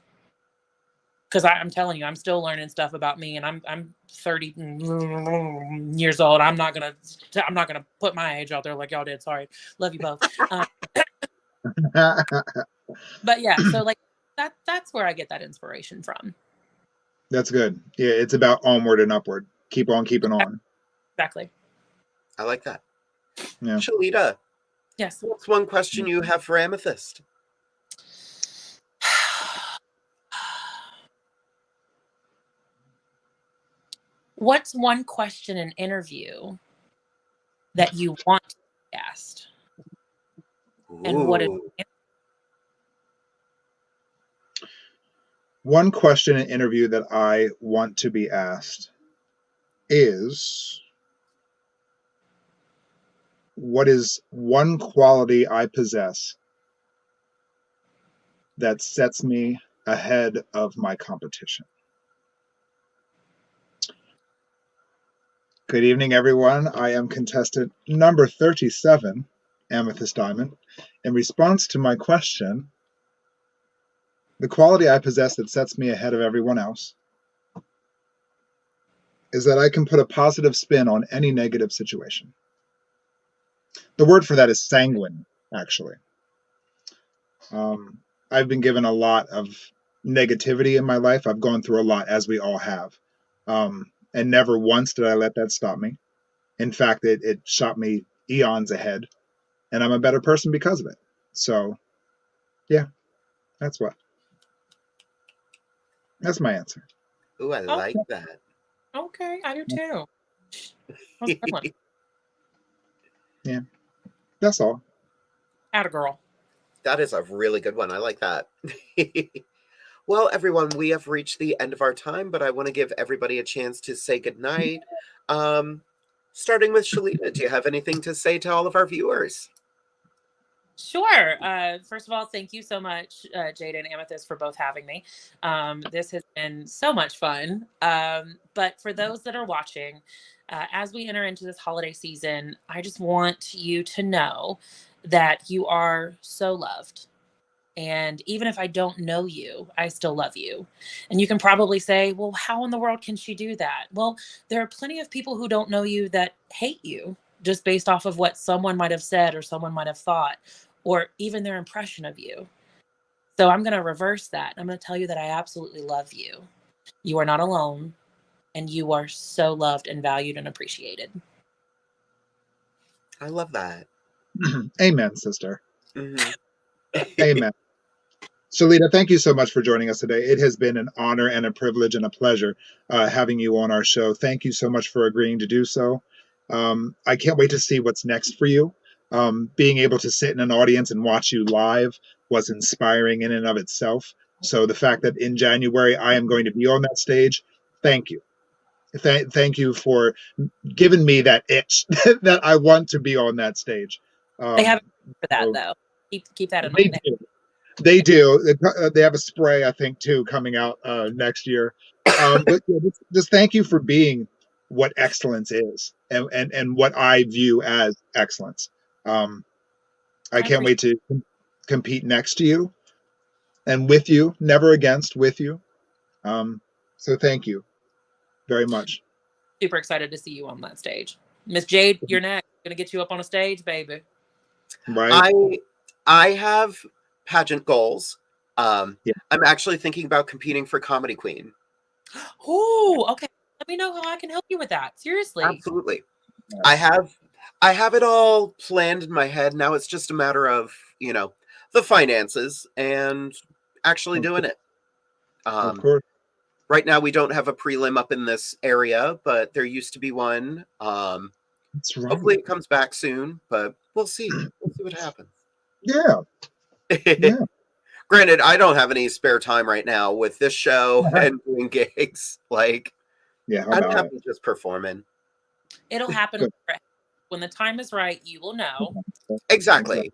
Speaker 4: Because I'm telling you, I'm still learning stuff about me, and I'm 30 years old. I'm not gonna put my age out there like y'all did. Sorry, love you both. But yeah, so like that's where I get that inspiration from.
Speaker 3: That's good. Yeah, it's about onward and upward. Keep on keeping on.
Speaker 4: Exactly.
Speaker 2: I like that.
Speaker 3: Yeah.
Speaker 2: Shelita,
Speaker 4: Yes.
Speaker 2: what's one question you have for Amethyst?
Speaker 4: What's one question in interview that you want to be asked? And what is
Speaker 2: Ooh.
Speaker 3: One question in interview that I want to be asked is, what is one quality I possess that sets me ahead of my competition? Good evening, everyone. I am contestant number 37, Amethyst Diamond. In response to my question, the quality I possess that sets me ahead of everyone else is that I can put a positive spin on any negative situation. The word for that is sanguine, actually. I've been given a lot of negativity in my life. I've gone through a lot, as we all have. And never once did I let that stop me. In fact, it shot me eons ahead, and I'm a better person because of it. So, yeah, that's my answer.
Speaker 2: Ooh, I like that.
Speaker 4: Okay, I do too. That's a good one.
Speaker 3: Yeah, that's all.
Speaker 4: Atta girl.
Speaker 2: That is a really good one. I like that. Well, everyone, we have reached the end of our time, but I want to give everybody a chance to say goodnight. Starting with Shelita, do you have anything to say to all of our viewers?
Speaker 4: Sure. First of all, thank you so much, Jade and Amethyst, for both having me. This has been so much fun. But for those that are watching, as we enter into this holiday season, I just want you to know that you are so loved. And even if I don't know you, I still love you. And you can probably say, well, how in the world can she do that? Well, there are plenty of people who don't know you that hate you just based off of what someone might have said or someone might have thought, or even their impression of you. So I'm going to reverse that. I'm going to tell you that I absolutely love you. You are not alone, and you are so loved and valued and appreciated.
Speaker 2: I love that.
Speaker 3: Amen, sister.
Speaker 2: Mm-hmm.
Speaker 3: Amen. Shelita, thank you so much for joining us today. It has been an honor and a privilege and a pleasure having you on our show. Thank you so much for agreeing to do so. I can't wait to see what's next for you. Being able to sit in an audience and watch you live was inspiring in and of itself. So the fact that in January I am going to be on that stage, thank you. Thank you for giving me that itch that I want to be on that stage.
Speaker 4: They have for that, though. Keep that in
Speaker 3: They
Speaker 4: mind.
Speaker 3: do. They do. They have a spray, I think, too, coming out next year. But yeah, just thank you for being what excellence is and what I view as excellence. I can't wait to compete next to you and with you, never against, with you. So thank you very much.
Speaker 4: Super excited to see you on that stage. Miss Jade, you're next. Gonna get you up on a stage, baby.
Speaker 3: Right.
Speaker 2: I have pageant goals.
Speaker 3: Yeah.
Speaker 2: I'm actually thinking about competing for Comedy Queen.
Speaker 4: Oh, okay. Let me know how I can help you with that. Seriously.
Speaker 2: Absolutely. I have it all planned in my head. Now it's just a matter of, the finances and actually doing it.
Speaker 3: Of course.
Speaker 2: Right now we don't have a prelim up in this area, but there used to be one.
Speaker 3: That's right.
Speaker 2: Hopefully it comes back soon, but we'll see. We'll see what happens.
Speaker 3: Yeah. Yeah.
Speaker 2: Granted, I don't have any spare time right now with this show and doing gigs. Like,
Speaker 3: Yeah,
Speaker 2: I'm happy just performing.
Speaker 4: It'll happen. when the time is right, you will know.
Speaker 2: Exactly.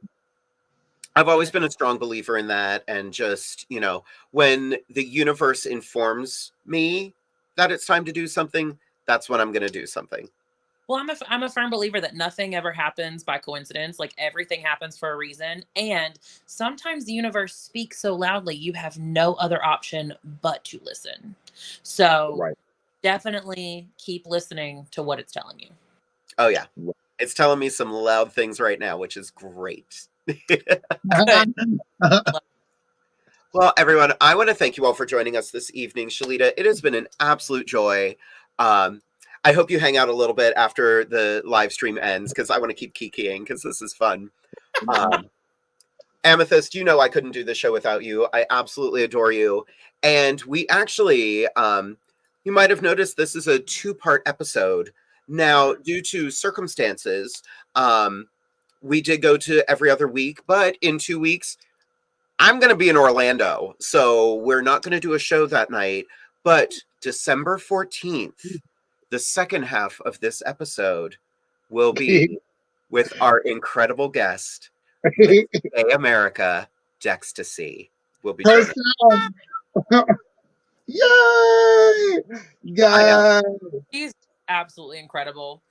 Speaker 2: I've always been a strong believer in that. And just, when the universe informs me that it's time to do something, that's when I'm going to do something.
Speaker 4: Well, I'm a firm believer that nothing ever happens by coincidence. Like, everything happens for a reason. And sometimes the universe speaks so loudly, you have no other option but to listen. So definitely keep listening to what it's telling you.
Speaker 2: Oh, yeah. It's telling me some loud things right now, which is great. Well, everyone, I want to thank you all for joining us this evening. Shelita, it has been an absolute joy. I hope you hang out a little bit after the live stream ends, because I want to keep kikiing, because this is fun. Amethyst, I couldn't do the show without you. I absolutely adore you. And we actually, you might have noticed this is a 2-part episode. Now, due to circumstances, we did go to every other week, but in 2 weeks, I'm going to be in Orlando. So we're not going to do a show that night. But December 14th, the second half of this episode will be with our incredible guest, Miss Gay America Pageant. Will be
Speaker 3: Yay! Guys!
Speaker 4: She's absolutely incredible.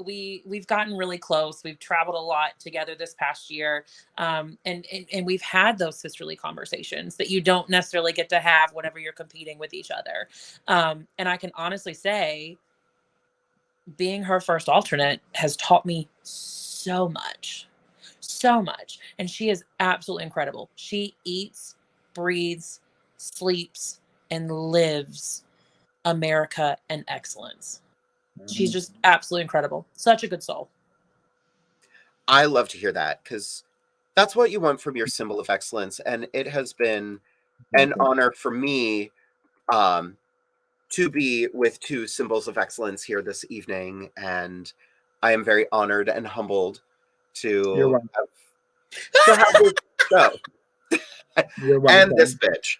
Speaker 4: We've gotten really close. We've traveled a lot together this past year. And we've had those sisterly conversations that you don't necessarily get to have whenever you're competing with each other. And I can honestly say, being her first alternate has taught me so much. And she is absolutely incredible. She eats, breathes, sleeps, and lives America and excellence. She's just absolutely incredible. Such a good soul.
Speaker 2: I love to hear that, because that's what you want from your symbol of excellence. And it has been an honor for me to be with 2 symbols of excellence here this evening. And I am very honored and humbled to have this show. And this bitch.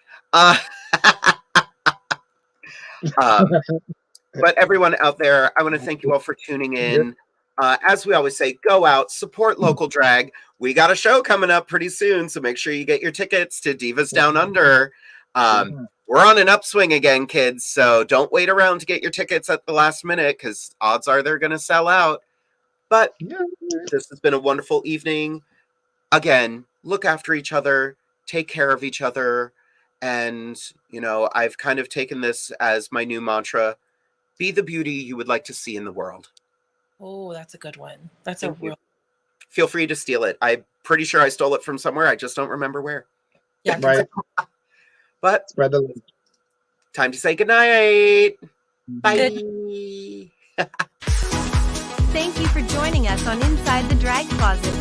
Speaker 2: But everyone out there, I want to thank you all for tuning in. As we always say, go out, support local drag. We got a show coming up pretty soon, so make sure you get your tickets to Divas Down Under. We're on an upswing again, kids, so don't wait around to get your tickets at the last minute, because odds are they're going to sell out. But this has been a wonderful evening. Again, look after each other, take care of each other, and, I've kind of taken this as my new mantra. Be the beauty you would like to see in the world.
Speaker 4: Oh, that's a good one.
Speaker 2: Feel free to steal it. I'm pretty sure I stole it from somewhere. I just don't remember where.
Speaker 4: Yeah.
Speaker 3: Right.
Speaker 2: But
Speaker 3: Spread the love.
Speaker 2: Time to say goodnight. Bye.
Speaker 1: Thank you for joining us on Inside the Drag Closet.